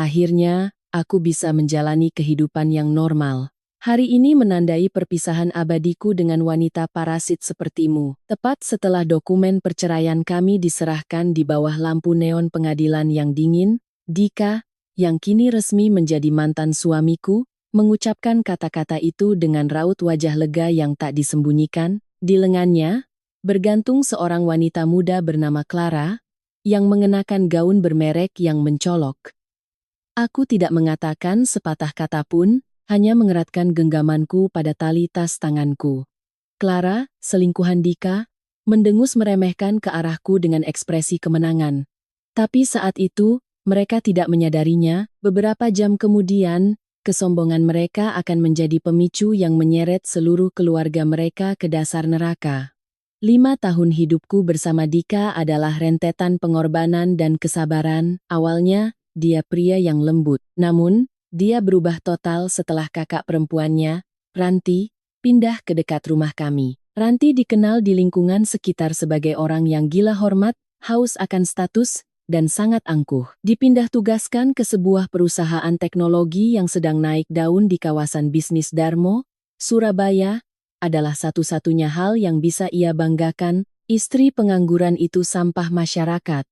Akhirnya, aku bisa menjalani kehidupan yang normal. Hari ini menandai perpisahan abadiku dengan wanita parasit sepertimu. Tepat setelah dokumen perceraian kami diserahkan di bawah lampu neon pengadilan yang dingin, Dika, yang kini resmi menjadi mantan suamiku, mengucapkan kata-kata itu dengan raut wajah lega yang tak disembunyikan. Di lengannya, bergantung seorang wanita muda bernama Clara, yang mengenakan gaun bermerek yang mencolok. Aku tidak mengatakan sepatah kata pun, hanya mengeratkan genggamanku pada tali tas tanganku. Clara, selingkuhan Dika, mendengus meremehkan ke arahku dengan ekspresi kemenangan. Tapi saat itu, mereka tidak menyadarinya, beberapa jam kemudian, kesombongan mereka akan menjadi pemicu yang menyeret seluruh keluarga mereka ke dasar neraka. 5 tahun hidupku bersama Dika adalah rentetan pengorbanan dan kesabaran. Awalnya, dia pria yang lembut. Namun, dia berubah total setelah kakak perempuannya, Ranti, pindah ke dekat rumah kami. Ranti dikenal di lingkungan sekitar sebagai orang yang gila hormat, haus akan status, dan sangat angkuh. Dipindah tugaskan ke sebuah perusahaan teknologi yang sedang naik daun di kawasan bisnis Darmo, Surabaya, adalah satu-satunya hal yang bisa ia banggakan. Istri pengangguran itu sampah masyarakat.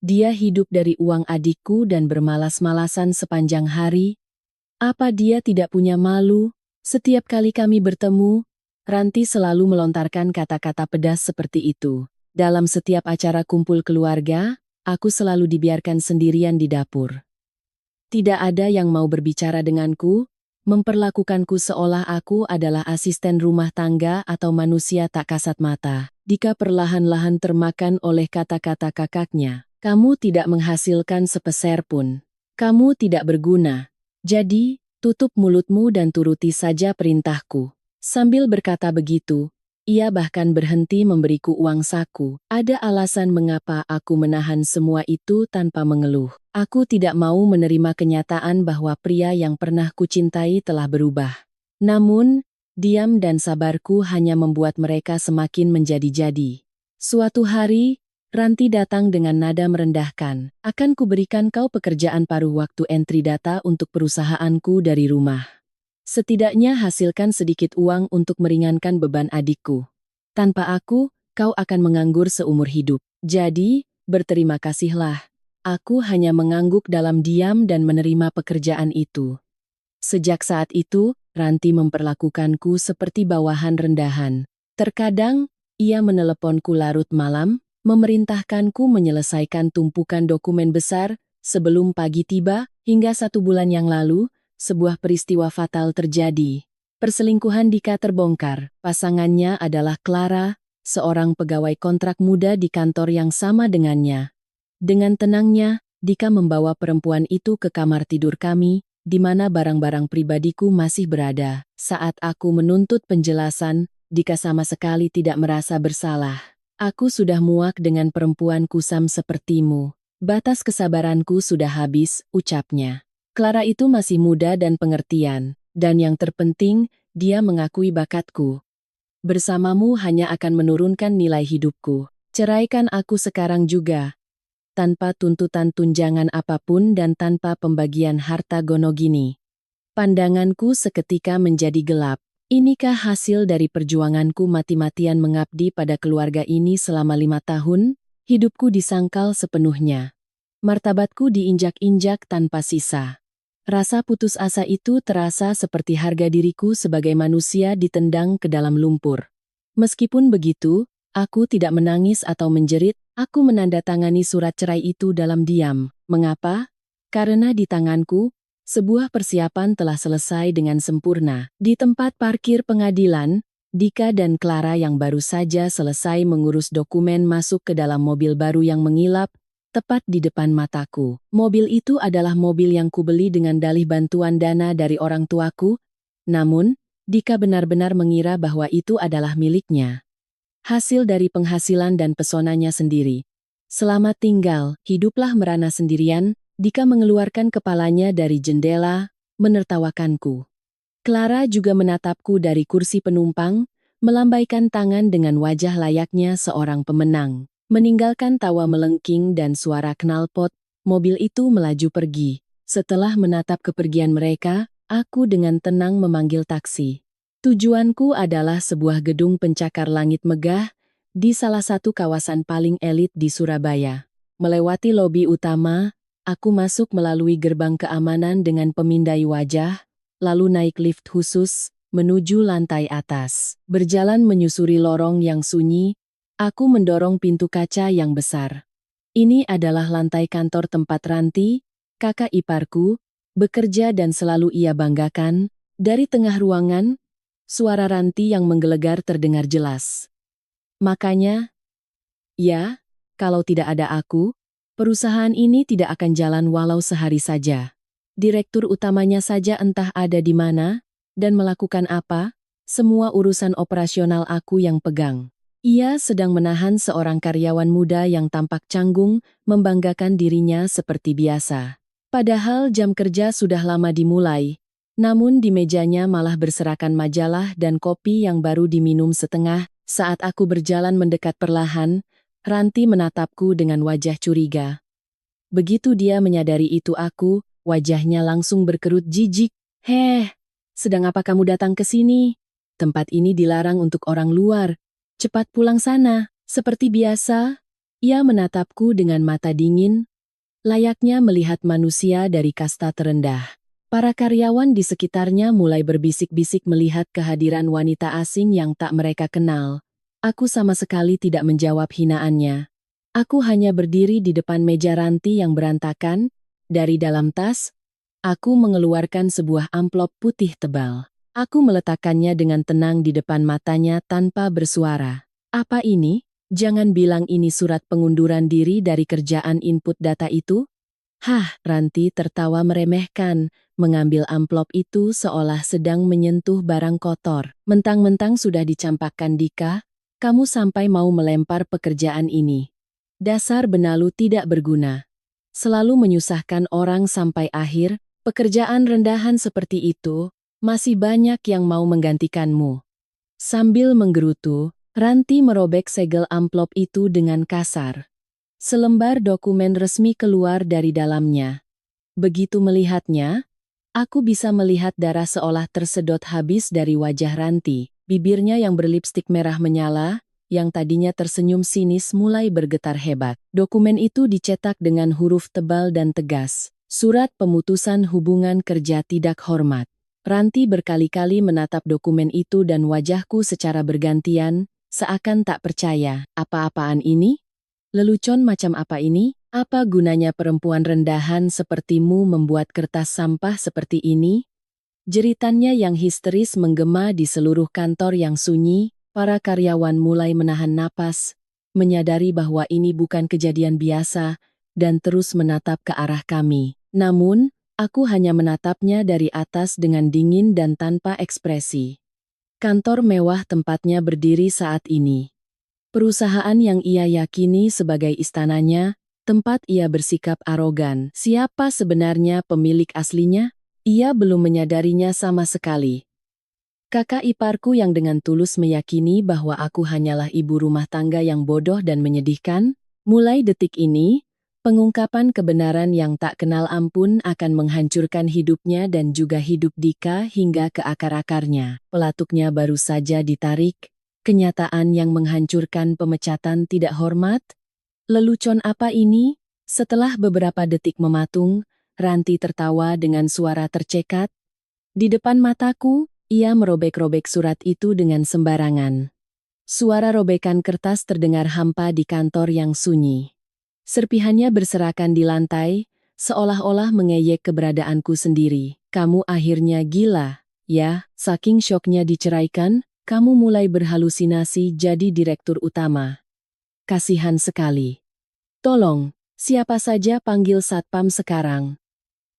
Dia hidup dari uang adikku dan bermalas-malasan sepanjang hari. Apa dia tidak punya malu? Setiap kali kami bertemu, Ranti selalu melontarkan kata-kata pedas seperti itu. Dalam setiap acara kumpul keluarga, aku selalu dibiarkan sendirian di dapur. Tidak ada yang mau berbicara denganku, memperlakukanku seolah aku adalah asisten rumah tangga atau manusia tak kasat mata. Dika perlahan-lahan termakan oleh kata-kata kakaknya. Kamu tidak menghasilkan sepeser pun. Kamu tidak berguna. Jadi, tutup mulutmu dan turuti saja perintahku. Sambil berkata begitu, ia bahkan berhenti memberiku uang saku. Ada alasan mengapa aku menahan semua itu tanpa mengeluh. Aku tidak mau menerima kenyataan bahwa pria yang pernah kucintai telah berubah. Namun, diam dan sabarku hanya membuat mereka semakin menjadi-jadi. Suatu hari, Ranti datang dengan nada merendahkan. Akan kuberikan kau pekerjaan paruh waktu entry data untuk perusahaanku dari rumah. Setidaknya hasilkan sedikit uang untuk meringankan beban adikku. Tanpa aku, kau akan menganggur seumur hidup. Jadi, berterima kasihlah. Aku hanya mengangguk dalam diam dan menerima pekerjaan itu. Sejak saat itu, Ranti memperlakukanku seperti bawahan rendahan. Terkadang, ia meneleponku larut malam, memerintahkanku menyelesaikan tumpukan dokumen besar sebelum pagi tiba. Hingga 1 bulan yang lalu, sebuah peristiwa fatal terjadi. Perselingkuhan Dika terbongkar. Pasangannya adalah Clara, seorang pegawai kontrak muda di kantor yang sama dengannya. Dengan tenangnya, Dika membawa perempuan itu ke kamar tidur kami, di mana barang-barang pribadiku masih berada. Saat aku menuntut penjelasan, Dika sama sekali tidak merasa bersalah. Aku sudah muak dengan perempuan kusam sepertimu. Batas kesabaranku sudah habis, ucapnya. Clara itu masih muda dan pengertian, dan yang terpenting, dia mengakui bakatku. Bersamamu hanya akan menurunkan nilai hidupku. Ceraikan aku sekarang juga. Tanpa tuntutan tunjangan apapun dan tanpa pembagian harta gono gini. Pandanganku seketika menjadi gelap. Inikah hasil dari perjuanganku mati-matian mengabdi pada keluarga ini selama 5 tahun? Hidupku disangkal sepenuhnya. Martabatku diinjak-injak tanpa sisa. Rasa putus asa itu terasa seperti harga diriku sebagai manusia ditendang ke dalam lumpur. Meskipun begitu, aku tidak menangis atau menjerit, aku menandatangani surat cerai itu dalam diam. Mengapa? Karena di tanganku, sebuah persiapan telah selesai dengan sempurna. Di tempat parkir pengadilan, Dika dan Clara yang baru saja selesai mengurus dokumen masuk ke dalam mobil baru yang mengilap, tepat di depan mataku. Mobil itu adalah mobil yang kubeli dengan dalih bantuan dana dari orang tuaku, namun, Dika benar-benar mengira bahwa itu adalah miliknya. Hasil dari penghasilan dan pesonanya sendiri. Selamat tinggal, hiduplah merana sendirian. Dika mengeluarkan kepalanya dari jendela, menertawakanku. Clara juga menatapku dari kursi penumpang, melambaikan tangan dengan wajah layaknya seorang pemenang. Meninggalkan tawa melengking dan suara knalpot, mobil itu melaju pergi. Setelah menatap kepergian mereka, aku dengan tenang memanggil taksi. Tujuanku adalah sebuah gedung pencakar langit megah di salah satu kawasan paling elit di Surabaya. Melewati lobi utama, aku masuk melalui gerbang keamanan dengan pemindai wajah, lalu naik lift khusus menuju lantai atas. Berjalan menyusuri lorong yang sunyi, aku mendorong pintu kaca yang besar. Ini adalah lantai kantor tempat Ranti, kakak iparku, bekerja dan selalu ia banggakan. Dari tengah ruangan, suara Ranti yang menggelegar terdengar jelas. Makanya, ya, kalau tidak ada aku, perusahaan ini tidak akan jalan walau sehari saja. Direktur utamanya saja entah ada di mana, dan melakukan apa, semua urusan operasional aku yang pegang. Ia sedang menahan seorang karyawan muda yang tampak canggung, membanggakan dirinya seperti biasa. Padahal jam kerja sudah lama dimulai, namun di mejanya malah berserakan majalah dan kopi yang baru diminum setengah. Saat aku berjalan mendekat perlahan, Ranti menatapku dengan wajah curiga. Begitu dia menyadari itu aku, wajahnya langsung berkerut jijik. "Heh, sedang apa kamu datang ke sini? Tempat ini dilarang untuk orang luar. Cepat pulang sana." Seperti biasa, ia menatapku dengan mata dingin, layaknya melihat manusia dari kasta terendah. Para karyawan di sekitarnya mulai berbisik-bisik melihat kehadiran wanita asing yang tak mereka kenal. Aku sama sekali tidak menjawab hinaannya. Aku hanya berdiri di depan meja Ranti yang berantakan. Dari dalam tas, aku mengeluarkan sebuah amplop putih tebal. Aku meletakkannya dengan tenang di depan matanya tanpa bersuara. "Apa ini? Jangan bilang ini surat pengunduran diri dari kerjaan input data itu?" Hah, Ranti tertawa meremehkan, mengambil amplop itu seolah sedang menyentuh barang kotor. "Mentang-mentang sudah dicampakkan Dika, kamu sampai mau melempar pekerjaan ini. Dasar benalu tidak berguna. Selalu menyusahkan orang sampai akhir, pekerjaan rendahan seperti itu, masih banyak yang mau menggantikanmu." Sambil menggerutu, Ranti merobek segel amplop itu dengan kasar. Selembar dokumen resmi keluar dari dalamnya. Begitu melihatnya, aku bisa melihat darah seolah tersedot habis dari wajah Ranti. Bibirnya yang berlipstik merah menyala, yang tadinya tersenyum sinis mulai bergetar hebat. Dokumen itu dicetak dengan huruf tebal dan tegas. Surat pemutusan hubungan kerja tidak hormat. Ranti berkali-kali menatap dokumen itu dan wajahku secara bergantian, seakan tak percaya. "Apa-apaan ini? Lelucon macam apa ini? Apa gunanya perempuan rendahan sepertimu membuat kertas sampah seperti ini?" Jeritannya yang histeris menggema di seluruh kantor yang sunyi. Para karyawan mulai menahan napas, menyadari bahwa ini bukan kejadian biasa, dan terus menatap ke arah kami. Namun, aku hanya menatapnya dari atas dengan dingin dan tanpa ekspresi. Kantor mewah tempatnya berdiri saat ini. Perusahaan yang ia yakini sebagai istananya, tempat ia bersikap arogan. Siapa sebenarnya pemilik aslinya? Ia belum menyadarinya sama sekali. Kakak iparku yang dengan tulus meyakini bahwa aku hanyalah ibu rumah tangga yang bodoh dan menyedihkan, mulai detik ini, pengungkapan kebenaran yang tak kenal ampun akan menghancurkan hidupnya dan juga hidup Dika hingga ke akar-akarnya. Pelatuknya baru saja ditarik, kenyataan yang menghancurkan pemecatan tidak hormat. Lelucon apa ini? Setelah beberapa detik mematung, Ranti tertawa dengan suara tercekat. Di depan mataku, ia merobek-robek surat itu dengan sembarangan. Suara robekan kertas terdengar hampa di kantor yang sunyi. Serpihannya berserakan di lantai, seolah-olah mengejek keberadaanku sendiri. "Kamu akhirnya gila, ya?" Saking syoknya diceraikan, kamu mulai berhalusinasi jadi direktur utama. Kasihan sekali. "Tolong, siapa saja panggil satpam sekarang."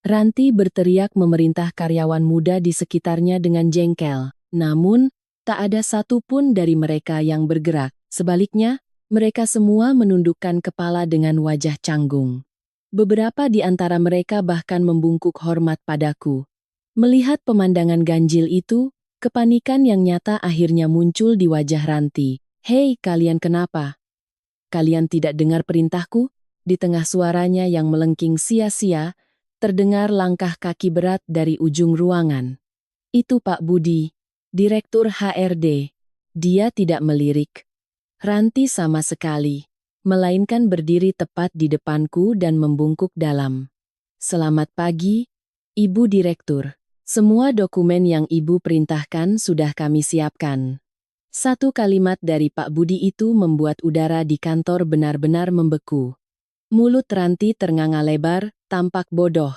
Ranti berteriak memerintah karyawan muda di sekitarnya dengan jengkel. Namun, tak ada satu pun dari mereka yang bergerak. Sebaliknya, mereka semua menundukkan kepala dengan wajah canggung. Beberapa di antara mereka bahkan membungkuk hormat padaku. Melihat pemandangan ganjil itu, kepanikan yang nyata akhirnya muncul di wajah Ranti. "Hei, kalian kenapa? Kalian tidak dengar perintahku?" Di tengah suaranya yang melengking sia-sia, terdengar langkah kaki berat dari ujung ruangan. Itu Pak Budi, Direktur HRD. Dia tidak melirik Ranti sama sekali, melainkan berdiri tepat di depanku dan membungkuk dalam. Selamat pagi, Ibu Direktur. Semua dokumen yang Ibu perintahkan sudah kami siapkan. Satu kalimat dari Pak Budi itu membuat udara di kantor benar-benar membeku. Mulut Ranti ternganga lebar, tampak bodoh.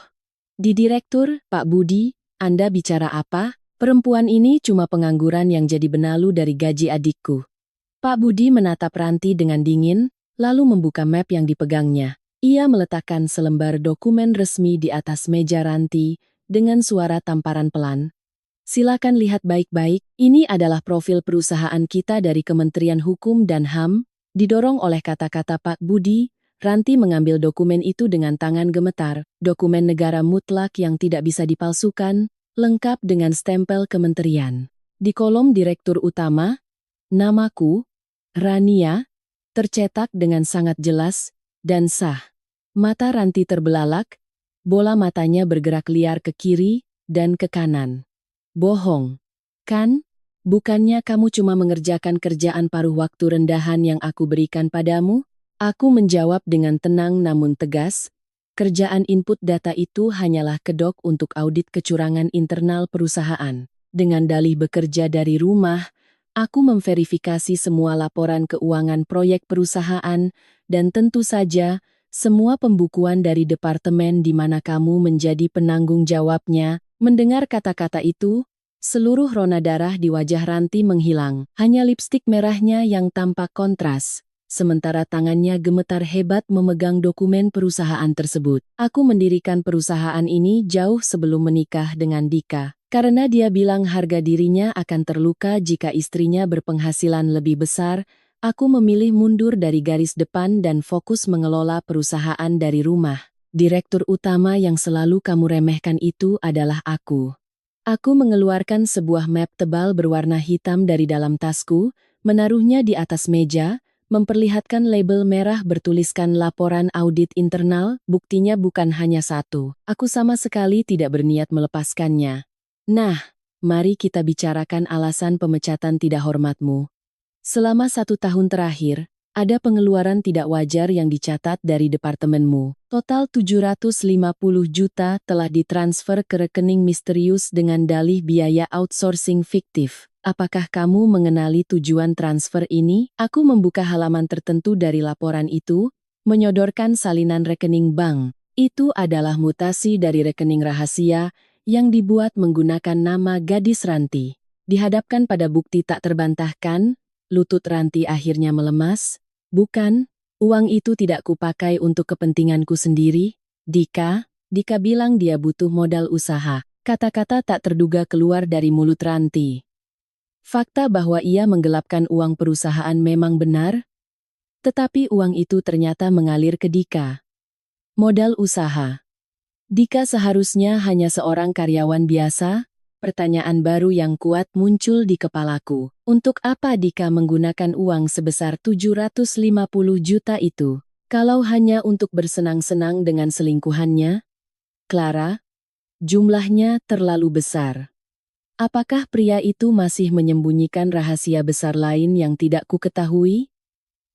Di Direktur, Pak Budi, Anda bicara apa? Perempuan ini cuma pengangguran yang jadi benalu dari gaji adikku. Pak Budi menatap Ranti dengan dingin, lalu membuka map yang dipegangnya. Ia meletakkan selembar dokumen resmi di atas meja Ranti, dengan suara tamparan pelan. Silakan lihat baik-baik, ini adalah profil perusahaan kita dari Kementerian Hukum dan HAM. Didorong oleh kata-kata Pak Budi, Ranti mengambil dokumen itu dengan tangan gemetar, dokumen negara mutlak yang tidak bisa dipalsukan, lengkap dengan stempel kementerian. Di kolom Direktur Utama, namaku, Rania, tercetak dengan sangat jelas dan sah. Mata Ranti terbelalak, bola matanya bergerak liar ke kiri dan ke kanan. Bohong, kan? Bukannya kamu cuma mengerjakan kerjaan paruh waktu rendahan yang aku berikan padamu? Aku menjawab dengan tenang namun tegas, kerjaan input data itu hanyalah kedok untuk audit kecurangan internal perusahaan. Dengan dalih bekerja dari rumah, aku memverifikasi semua laporan keuangan proyek perusahaan dan tentu saja, semua pembukuan dari departemen di mana kamu menjadi penanggung jawabnya. Mendengar kata-kata itu, seluruh rona darah di wajah Ranti menghilang. Hanya lipstik merahnya yang tampak kontras. Sementara tangannya gemetar hebat memegang dokumen perusahaan tersebut. Aku mendirikan perusahaan ini jauh sebelum menikah dengan Dika. Karena dia bilang harga dirinya akan terluka jika istrinya berpenghasilan lebih besar, aku memilih mundur dari garis depan dan fokus mengelola perusahaan dari rumah. Direktur utama yang selalu kamu remehkan itu adalah aku. Aku mengeluarkan sebuah map tebal berwarna hitam dari dalam tasku, menaruhnya di atas meja, memperlihatkan label merah bertuliskan laporan audit internal, buktinya bukan hanya satu. Aku sama sekali tidak berniat melepaskannya. Nah, mari kita bicarakan alasan pemecatan tidak hormatmu. Selama 1 tahun terakhir, ada pengeluaran tidak wajar yang dicatat dari departemenmu. Total 750 juta telah ditransfer ke rekening misterius dengan dalih biaya outsourcing fiktif. Apakah kamu mengenali tujuan transfer ini? Aku membuka halaman tertentu dari laporan itu, menyodorkan salinan rekening bank. Itu adalah mutasi dari rekening rahasia yang dibuat menggunakan nama gadis Ranti. Dihadapkan pada bukti tak terbantahkan, lutut Ranti akhirnya melemas. Bukan, uang itu tidak kupakai untuk kepentinganku sendiri. Dika bilang dia butuh modal usaha. Kata-kata tak terduga keluar dari mulut Ranti. Fakta bahwa ia menggelapkan uang perusahaan memang benar, tetapi uang itu ternyata mengalir ke Dika. Modal usaha. Dika seharusnya hanya seorang karyawan biasa. Pertanyaan baru yang kuat muncul di kepalaku. Untuk apa Dika menggunakan uang sebesar 750 juta itu? Kalau hanya untuk bersenang-senang dengan selingkuhannya? Clara, jumlahnya terlalu besar. Apakah pria itu masih menyembunyikan rahasia besar lain yang tidak ku ketahui?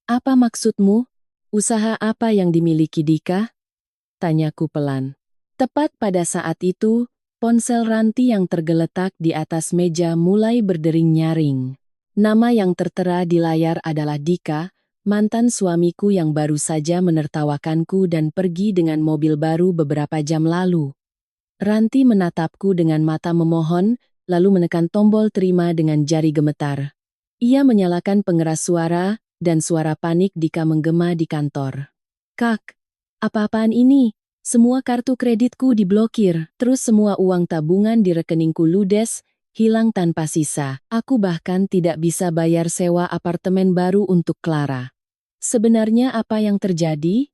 Apa maksudmu? Usaha apa yang dimiliki Dika? Tanyaku pelan. Tepat pada saat itu, ponsel Ranti yang tergeletak di atas meja mulai berdering nyaring. Nama yang tertera di layar adalah Dika, mantan suamiku yang baru saja menertawakanku dan pergi dengan mobil baru beberapa jam lalu. Ranti menatapku dengan mata memohon, lalu menekan tombol terima dengan jari gemetar. Ia menyalakan pengeras suara, dan suara panik Dika menggema di kantor. Kak, apa-apaan ini? Semua kartu kreditku diblokir, terus semua uang tabungan di rekeningku ludes, hilang tanpa sisa. Aku bahkan tidak bisa bayar sewa apartemen baru untuk Clara. Sebenarnya apa yang terjadi?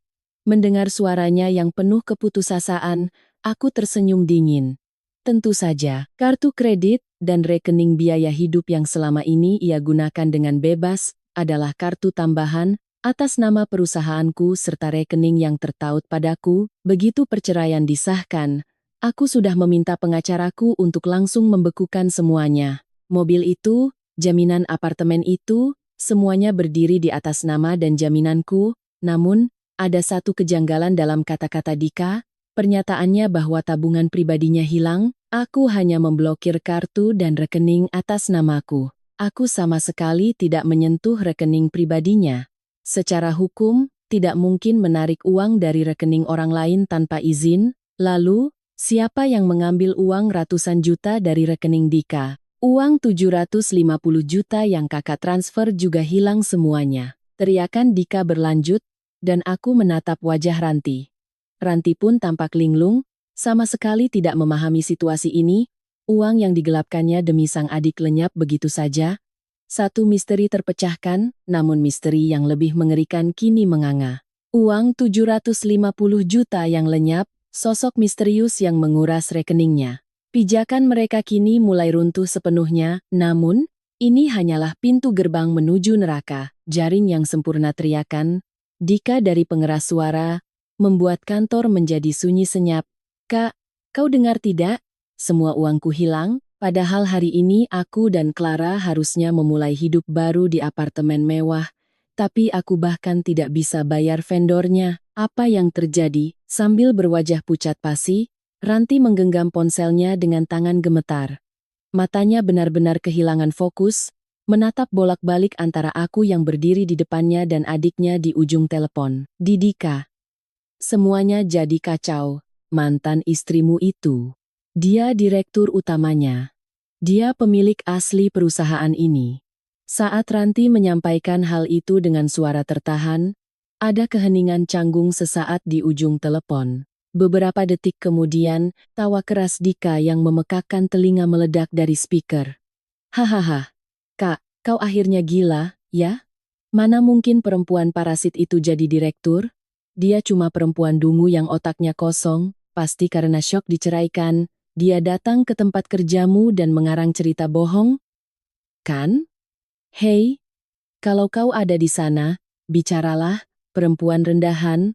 Mendengar suaranya yang penuh keputusasaan, aku tersenyum dingin. Tentu saja, kartu kredit dan rekening biaya hidup yang selama ini ia gunakan dengan bebas adalah kartu tambahan, atas nama perusahaanku serta rekening yang tertaut padaku. Begitu perceraian disahkan, aku sudah meminta pengacaraku untuk langsung membekukan semuanya. Mobil itu, jaminan apartemen itu, semuanya berdiri di atas nama dan jaminanku. Namun, ada satu kejanggalan dalam kata-kata Dika, pernyataannya bahwa tabungan pribadinya hilang. Aku hanya memblokir kartu dan rekening atas namaku. Aku sama sekali tidak menyentuh rekening pribadinya. Secara hukum, tidak mungkin menarik uang dari rekening orang lain tanpa izin. Lalu, siapa yang mengambil uang ratusan juta dari rekening Dika? Uang 750 juta yang kakak transfer juga hilang semuanya. Teriakan Dika berlanjut, dan aku menatap wajah Ranti. Ranti pun tampak linglung, sama sekali tidak memahami situasi ini. Uang yang digelapkannya demi sang adik lenyap begitu saja. Satu misteri terpecahkan, namun misteri yang lebih mengerikan kini menganga. Uang 750 juta yang lenyap, sosok misterius yang menguras rekeningnya. Pijakan mereka kini mulai runtuh sepenuhnya, namun, ini hanyalah pintu gerbang menuju neraka. Jaring yang sempurna teriakan, Dika dari pengeras suara, membuat kantor menjadi sunyi senyap. Kak, kau dengar tidak? Semua uangku hilang, padahal hari ini aku dan Clara harusnya memulai hidup baru di apartemen mewah, tapi aku bahkan tidak bisa bayar vendornya. Apa yang terjadi? Sambil berwajah pucat pasi, Ranti menggenggam ponselnya dengan tangan gemetar. Matanya benar-benar kehilangan fokus, menatap bolak-balik antara aku yang berdiri di depannya dan adiknya di ujung telepon. Dika. Semuanya jadi kacau. Mantan istrimu itu. Dia direktur utamanya. Dia pemilik asli perusahaan ini. Saat Ranti menyampaikan hal itu dengan suara tertahan, ada keheningan canggung sesaat di ujung telepon. Beberapa detik kemudian, tawa keras Dika yang memekakkan telinga meledak dari speaker. Hahaha. Kak, kau akhirnya gila, ya? Mana mungkin perempuan parasit itu jadi direktur? Dia cuma perempuan dungu yang otaknya kosong, pasti karena syok diceraikan. Dia datang ke tempat kerjamu dan mengarang cerita bohong? Kan? Hei, kalau kau ada di sana, bicaralah, perempuan rendahan.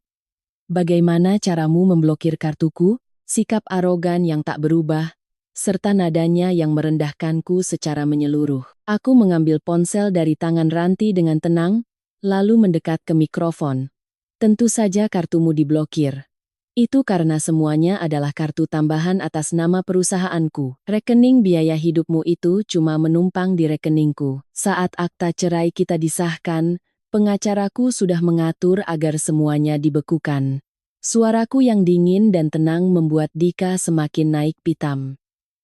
Bagaimana caramu memblokir kartuku? Sikap arogan yang tak berubah, serta nadanya yang merendahkanku secara menyeluruh. Aku mengambil ponsel dari tangan Ranti dengan tenang, lalu mendekat ke mikrofon. Tentu saja kartumu diblokir. Itu karena semuanya adalah kartu tambahan atas nama perusahaanku. Rekening biaya hidupmu itu cuma menumpang di rekeningku. Saat akta cerai kita disahkan, pengacaraku sudah mengatur agar semuanya dibekukan. Suaraku yang dingin dan tenang membuat Dika semakin naik pitam.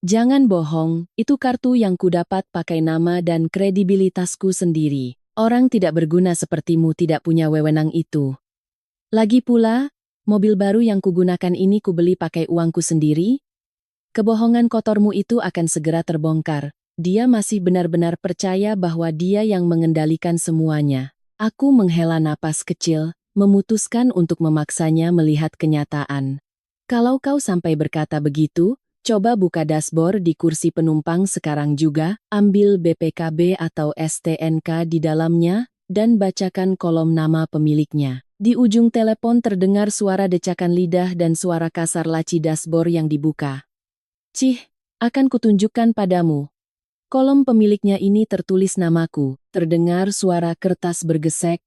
Jangan bohong, itu kartu yang kudapat pakai nama dan kredibilitasku sendiri. Orang tidak berguna sepertimu tidak punya wewenang itu. Lagi pula, mobil baru yang kugunakan ini kubeli pakai uangku sendiri. Kebohongan kotormu itu akan segera terbongkar. Dia masih benar-benar percaya bahwa dia yang mengendalikan semuanya. Aku menghela napas kecil, memutuskan untuk memaksanya melihat kenyataan. Kalau kau sampai berkata begitu, coba buka dashboard di kursi penumpang sekarang juga, ambil BPKB atau STNK di dalamnya, dan bacakan kolom nama pemiliknya. Di ujung telepon terdengar suara decakan lidah dan suara kasar laci dashboard yang dibuka. Cih, akan kutunjukkan padamu. Kolom pemiliknya ini tertulis namaku, terdengar suara kertas bergesek,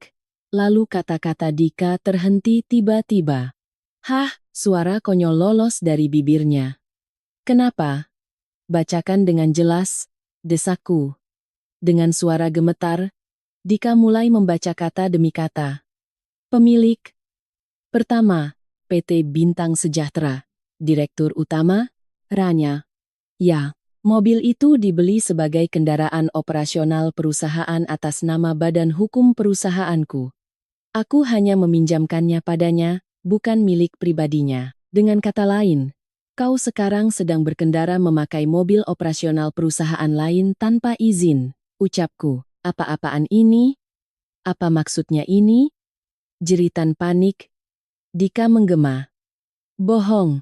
lalu kata-kata Dika terhenti tiba-tiba. Hah, suara konyol lolos dari bibirnya. Kenapa? Bacakan dengan jelas, desakku. Dengan suara gemetar, Dika mulai membaca kata demi kata. Pemilik. Pertama, PT Bintang Sejahtera. Direktur utama, Ranya. Ya, mobil itu dibeli sebagai kendaraan operasional perusahaan atas nama badan hukum perusahaanku. Aku hanya meminjamkannya padanya, bukan milik pribadinya. Dengan kata lain, kau sekarang sedang berkendara memakai mobil operasional perusahaan lain tanpa izin, ucapku. Apa-apaan ini? Apa maksudnya ini? Jeritan panik. Dika menggema. Bohong.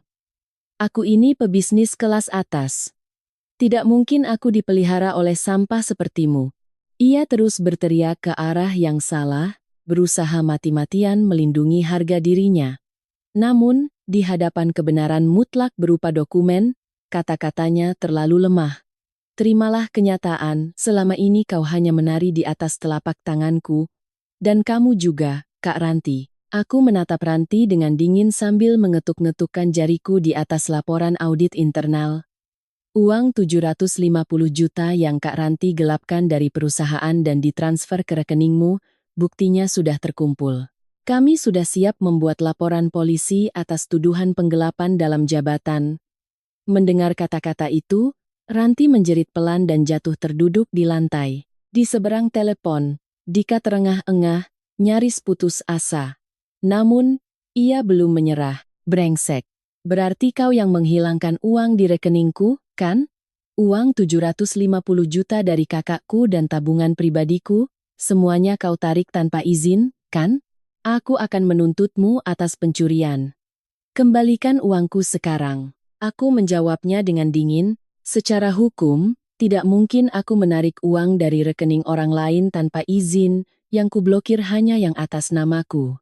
Aku ini pebisnis kelas atas. Tidak mungkin aku dipelihara oleh sampah sepertimu. Ia terus berteriak ke arah yang salah. berusaha mati-matian melindungi harga dirinya. Namun, di hadapan kebenaran mutlak berupa dokumen, kata-katanya terlalu lemah. Terimalah kenyataan, selama ini kau hanya menari di atas telapak tanganku. Dan kamu juga, Kak Ranti. Aku menatap Ranti dengan dingin sambil mengetuk-ngetukkan jariku di atas laporan audit internal. Uang 750 juta yang Kak Ranti gelapkan dari perusahaan dan ditransfer ke rekeningmu, buktinya sudah terkumpul. Kami sudah siap membuat laporan polisi atas tuduhan penggelapan dalam jabatan. Mendengar kata-kata itu, Ranti menjerit pelan dan jatuh terduduk di lantai. Di seberang telepon, Dika terengah-engah, nyaris putus asa. Namun, ia belum menyerah. Brengsek. Berarti kau yang menghilangkan uang di rekeningku, kan? Uang 750 juta dari kakakku dan tabungan pribadiku, semuanya kau tarik tanpa izin, kan? Aku akan menuntutmu atas pencurian. Kembalikan uangku sekarang. Aku menjawabnya dengan dingin, secara hukum, tidak mungkin aku menarik uang dari rekening orang lain tanpa izin, yang kublokir hanya yang atas namaku.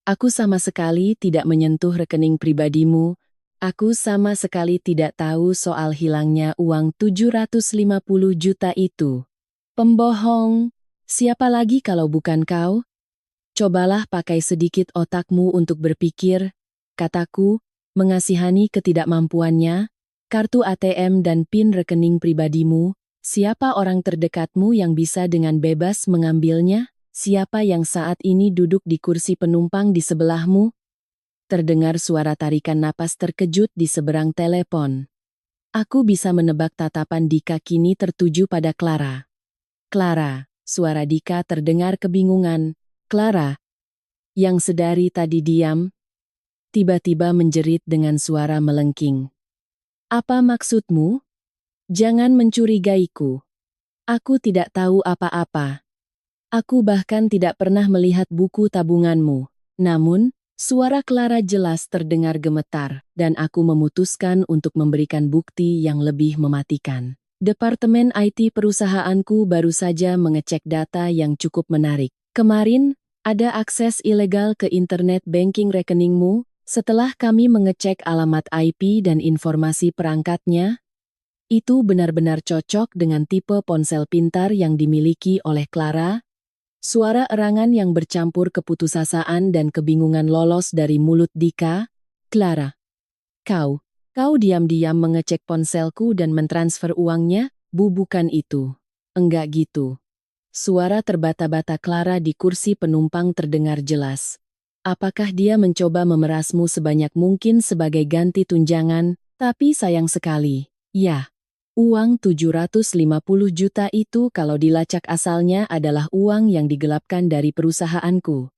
Aku sama sekali tidak menyentuh rekening pribadimu, aku sama sekali tidak tahu soal hilangnya uang 750 juta itu. Pembohong, siapa lagi kalau bukan kau? Cobalah pakai sedikit otakmu untuk berpikir, kataku, mengasihani ketidakmampuannya, kartu ATM dan PIN rekening pribadimu, siapa orang terdekatmu yang bisa dengan bebas mengambilnya? Siapa yang saat ini duduk di kursi penumpang di sebelahmu? Terdengar suara tarikan napas terkejut di seberang telepon. Aku bisa menebak tatapan Dika kini tertuju pada Clara. Clara, suara Dika terdengar kebingungan. Clara, yang sedari tadi diam, tiba-tiba menjerit dengan suara melengking. Apa maksudmu? Jangan mencurigaiku. Aku tidak tahu apa-apa. Aku bahkan tidak pernah melihat buku tabunganmu. Namun, suara Clara jelas terdengar gemetar, dan aku memutuskan untuk memberikan bukti yang lebih mematikan. Departemen IT perusahaanku baru saja mengecek data yang cukup menarik. Kemarin, ada akses ilegal ke internet banking rekeningmu. Setelah kami mengecek alamat IP dan informasi perangkatnya, itu benar-benar cocok dengan tipe ponsel pintar yang dimiliki oleh Clara. Suara erangan yang bercampur keputusasaan dan kebingungan lolos dari mulut Dika. Clara, kau diam-diam mengecek ponselku dan mentransfer uangnya? Bukan itu. Enggak gitu. Suara terbata-bata Clara di kursi penumpang terdengar jelas. Apakah dia mencoba memerasmu sebanyak mungkin sebagai ganti tunjangan? Tapi sayang sekali. Ya. Uang 750 juta itu kalau dilacak asalnya adalah uang yang digelapkan dari perusahaanku.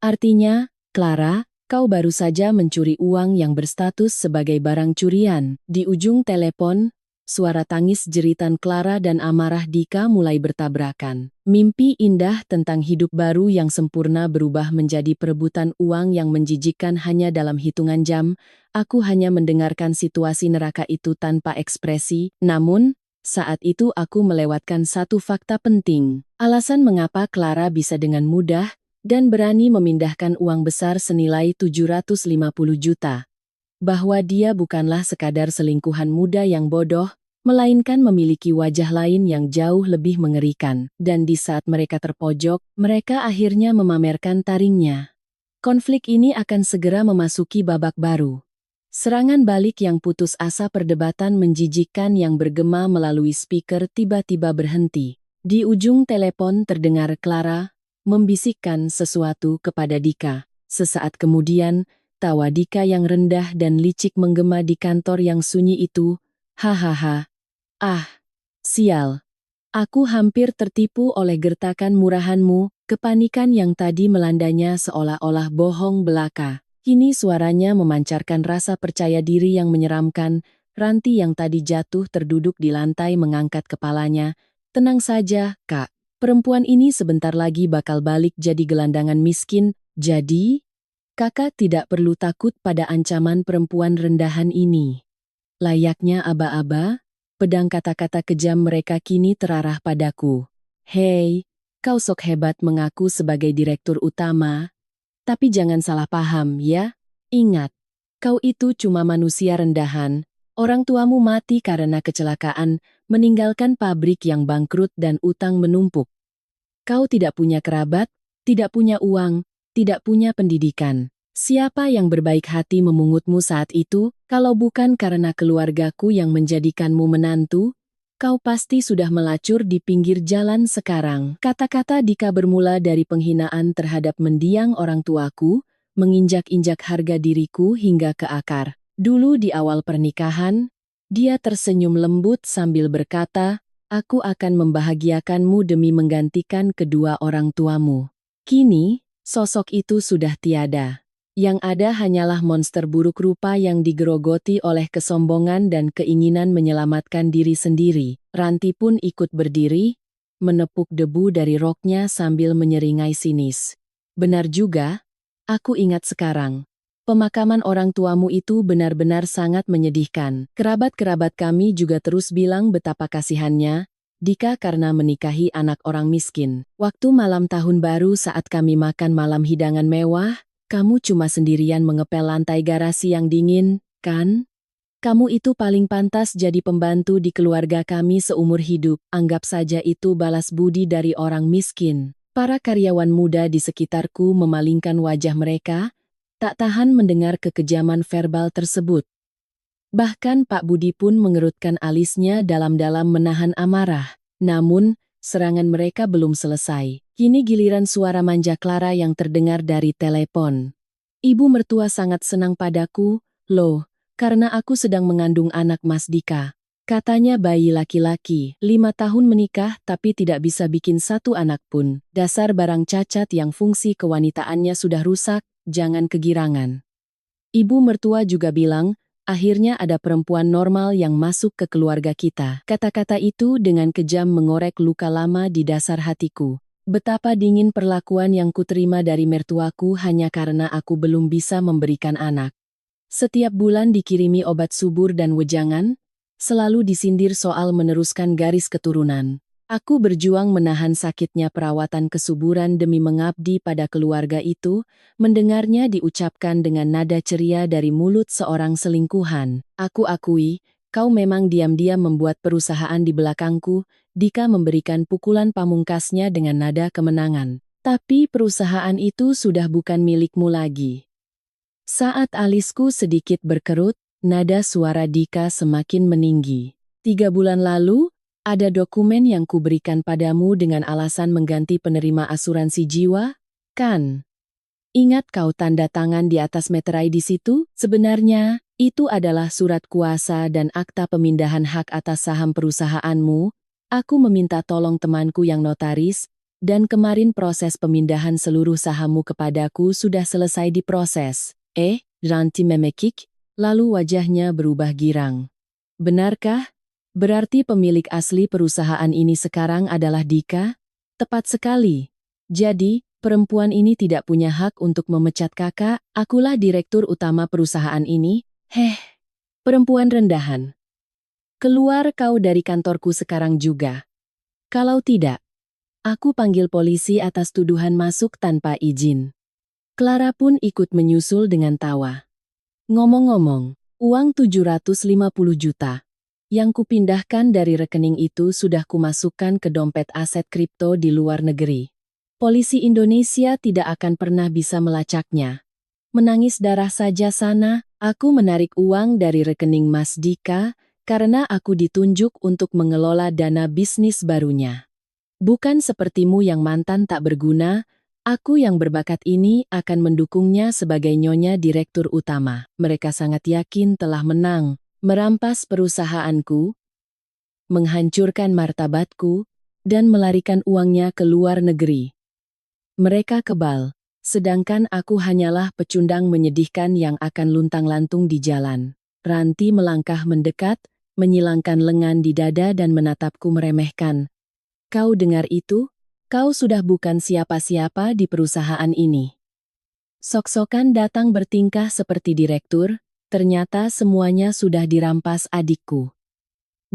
Artinya, Clara, kau baru saja mencuri uang yang berstatus sebagai barang curian. Di ujung telepon, suara tangis jeritan Clara dan amarah Dika mulai bertabrakan. Mimpi indah tentang hidup baru yang sempurna berubah menjadi perebutan uang yang menjijikkan hanya dalam hitungan jam. Aku hanya mendengarkan situasi neraka itu tanpa ekspresi, namun, saat itu aku melewatkan satu fakta penting. Alasan mengapa Clara bisa dengan mudah dan berani memindahkan uang besar senilai 750 juta. Bahwa dia bukanlah sekadar selingkuhan muda yang bodoh, melainkan memiliki wajah lain yang jauh lebih mengerikan. Dan di saat mereka terpojok, mereka akhirnya memamerkan taringnya. Konflik ini akan segera memasuki babak baru. Serangan balik yang putus asa, perdebatan menjijikkan yang bergema melalui speaker tiba-tiba berhenti. Di ujung telepon terdengar Clara membisikkan sesuatu kepada Dika. Sesaat kemudian, tawa Dika yang rendah dan licik menggema di kantor yang sunyi itu. Hahaha. Ah, sial. Aku hampir tertipu oleh gertakan murahanmu, kepanikan yang tadi melandanya seolah-olah bohong belaka. Kini suaranya memancarkan rasa percaya diri yang menyeramkan. Ranti yang tadi jatuh terduduk di lantai mengangkat kepalanya. Tenang saja, Kak. Perempuan ini sebentar lagi bakal balik jadi gelandangan miskin. Jadi, kakak tidak perlu takut pada ancaman perempuan rendahan ini. Layaknya aba-aba, pedang kata-kata kejam mereka kini terarah padaku. Hei, Kau sok hebat mengaku sebagai direktur utama, tapi jangan salah paham ya. Ingat, kau itu cuma manusia rendahan. Orang tuamu mati karena kecelakaan, meninggalkan pabrik yang bangkrut dan utang menumpuk. Kau tidak punya kerabat, tidak punya uang, tidak punya pendidikan. Siapa yang berbaik hati memungutmu saat itu, kalau bukan karena keluargaku yang menjadikanmu menantu? Kau pasti sudah melacur di pinggir jalan sekarang. Kata-kata Dika bermula dari penghinaan terhadap mendiang orang tuaku, menginjak-injak harga diriku hingga ke akar. Dulu di awal pernikahan, dia tersenyum lembut sambil berkata, "Aku akan membahagiakanmu demi menggantikan kedua orang tuamu." Kini, sosok itu sudah tiada. Yang ada hanyalah monster buruk rupa yang digerogoti oleh kesombongan dan keinginan menyelamatkan diri sendiri. Ranti pun ikut berdiri, menepuk debu dari roknya sambil menyeringai sinis. Benar juga, aku ingat sekarang. Pemakaman orang tuamu itu benar-benar sangat menyedihkan. Kerabat-kerabat kami juga terus bilang betapa kasihannya, Dika karena menikahi anak orang miskin. Waktu malam tahun baru saat kami makan malam hidangan mewah, kamu cuma sendirian mengepel lantai garasi yang dingin, kan? Kamu itu paling pantas jadi pembantu di keluarga kami seumur hidup. Anggap saja itu balas budi dari orang miskin. Para karyawan muda di sekitarku memalingkan wajah mereka, tak tahan mendengar kekejaman verbal tersebut. Bahkan Pak Budi pun mengerutkan alisnya dalam-dalam menahan amarah. Namun, serangan mereka belum selesai. Kini giliran suara manja Clara yang terdengar dari telepon. "Ibu mertua sangat senang padaku, loh, karena aku sedang mengandung anak Mas Dika." Katanya bayi laki-laki, 5 tahun menikah tapi tidak bisa bikin satu anak pun. Dasar barang cacat yang fungsi kewanitaannya sudah rusak. Jangan kegirangan. Ibu mertua juga bilang, akhirnya ada perempuan normal yang masuk ke keluarga kita. Kata-kata itu dengan kejam mengorek luka lama di dasar hatiku. Betapa dingin perlakuan yang kuterima dari mertuaku hanya karena aku belum bisa memberikan anak. Setiap bulan dikirimi obat subur dan wejangan, selalu disindir soal meneruskan garis keturunan. Aku berjuang menahan sakitnya perawatan kesuburan demi mengabdi pada keluarga itu, mendengarnya diucapkan dengan nada ceria dari mulut seorang selingkuhan. "Aku akui, kau memang diam-diam membuat perusahaan di belakangku." Dika memberikan pukulan pamungkasnya dengan nada kemenangan. "Tapi perusahaan itu sudah bukan milikmu lagi." Saat alisku sedikit berkerut, nada suara Dika semakin meninggi. "3 bulan lalu, ada dokumen yang kuberikan padamu dengan alasan mengganti penerima asuransi jiwa, kan? Ingat kau tanda tangan di atas meterai di situ? Sebenarnya, itu adalah surat kuasa dan akta pemindahan hak atas saham perusahaanmu. Aku meminta tolong temanku yang notaris, dan kemarin proses pemindahan seluruh sahammu kepadaku sudah selesai diproses." Ranti memekik, lalu wajahnya berubah girang. "Benarkah? Berarti pemilik asli perusahaan ini sekarang adalah Dika?" "Tepat sekali. Jadi, perempuan ini tidak punya hak untuk memecat kakak, akulah direktur utama perusahaan ini." Perempuan rendahan. "Keluar kau dari kantorku sekarang juga. Kalau tidak, aku panggil polisi atas tuduhan masuk tanpa izin." Clara pun ikut menyusul dengan tawa. "Ngomong-ngomong, uang 750 juta. Yang kupindahkan dari rekening itu sudah kumasukkan ke dompet aset kripto di luar negeri. Polisi Indonesia tidak akan pernah bisa melacaknya." Menangis darah saja sana, aku menarik uang dari rekening Mas Dika, karena aku ditunjuk untuk mengelola dana bisnis barunya. Bukan sepertimu yang mantan tak berguna, aku yang berbakat ini akan mendukungnya sebagai nyonya direktur utama. Mereka sangat yakin telah menang, merampas perusahaanku, menghancurkan martabatku, dan melarikan uangnya ke luar negeri. Mereka kebal, sedangkan aku hanyalah pecundang menyedihkan yang akan luntang-lantung di jalan. Ranti melangkah mendekat, menyilangkan lengan di dada dan menatapku meremehkan. "Kau dengar itu? Kau sudah bukan siapa-siapa di perusahaan ini." Sok-sokan datang bertingkah seperti direktur, ternyata semuanya sudah dirampas adikku.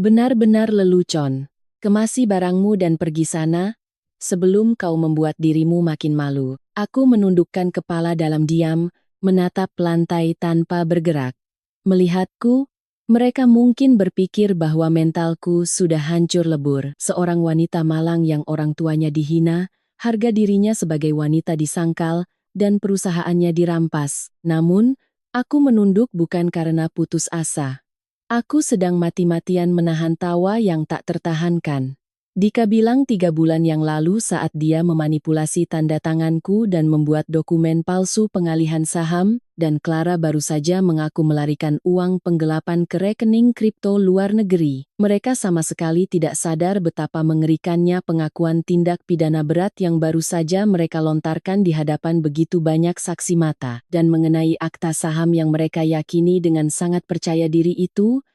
"Benar-benar lelucon. Kemasi barangmu dan pergi sana. sebelum kau membuat dirimu makin malu. Aku menundukkan kepala dalam diam, menatap lantai tanpa bergerak. Melihatku, mereka mungkin berpikir bahwa mentalku sudah hancur lebur. Seorang wanita malang yang orang tuanya dihina, harga dirinya sebagai wanita disangkal, dan perusahaannya dirampas. Namun, aku menunduk bukan karena putus asa. Aku sedang mati-matian menahan tawa yang tak tertahankan. Dika bilang 3 bulan yang lalu saat dia memanipulasi tanda tanganku dan membuat dokumen palsu pengalihan saham, dan Clara baru saja mengaku melarikan uang penggelapan ke rekening kripto luar negeri. Mereka sama sekali tidak sadar betapa mengerikannya pengakuan tindak pidana berat yang baru saja mereka lontarkan di hadapan begitu banyak saksi mata. Dan mengenai akta saham yang mereka yakini dengan sangat percaya diri itu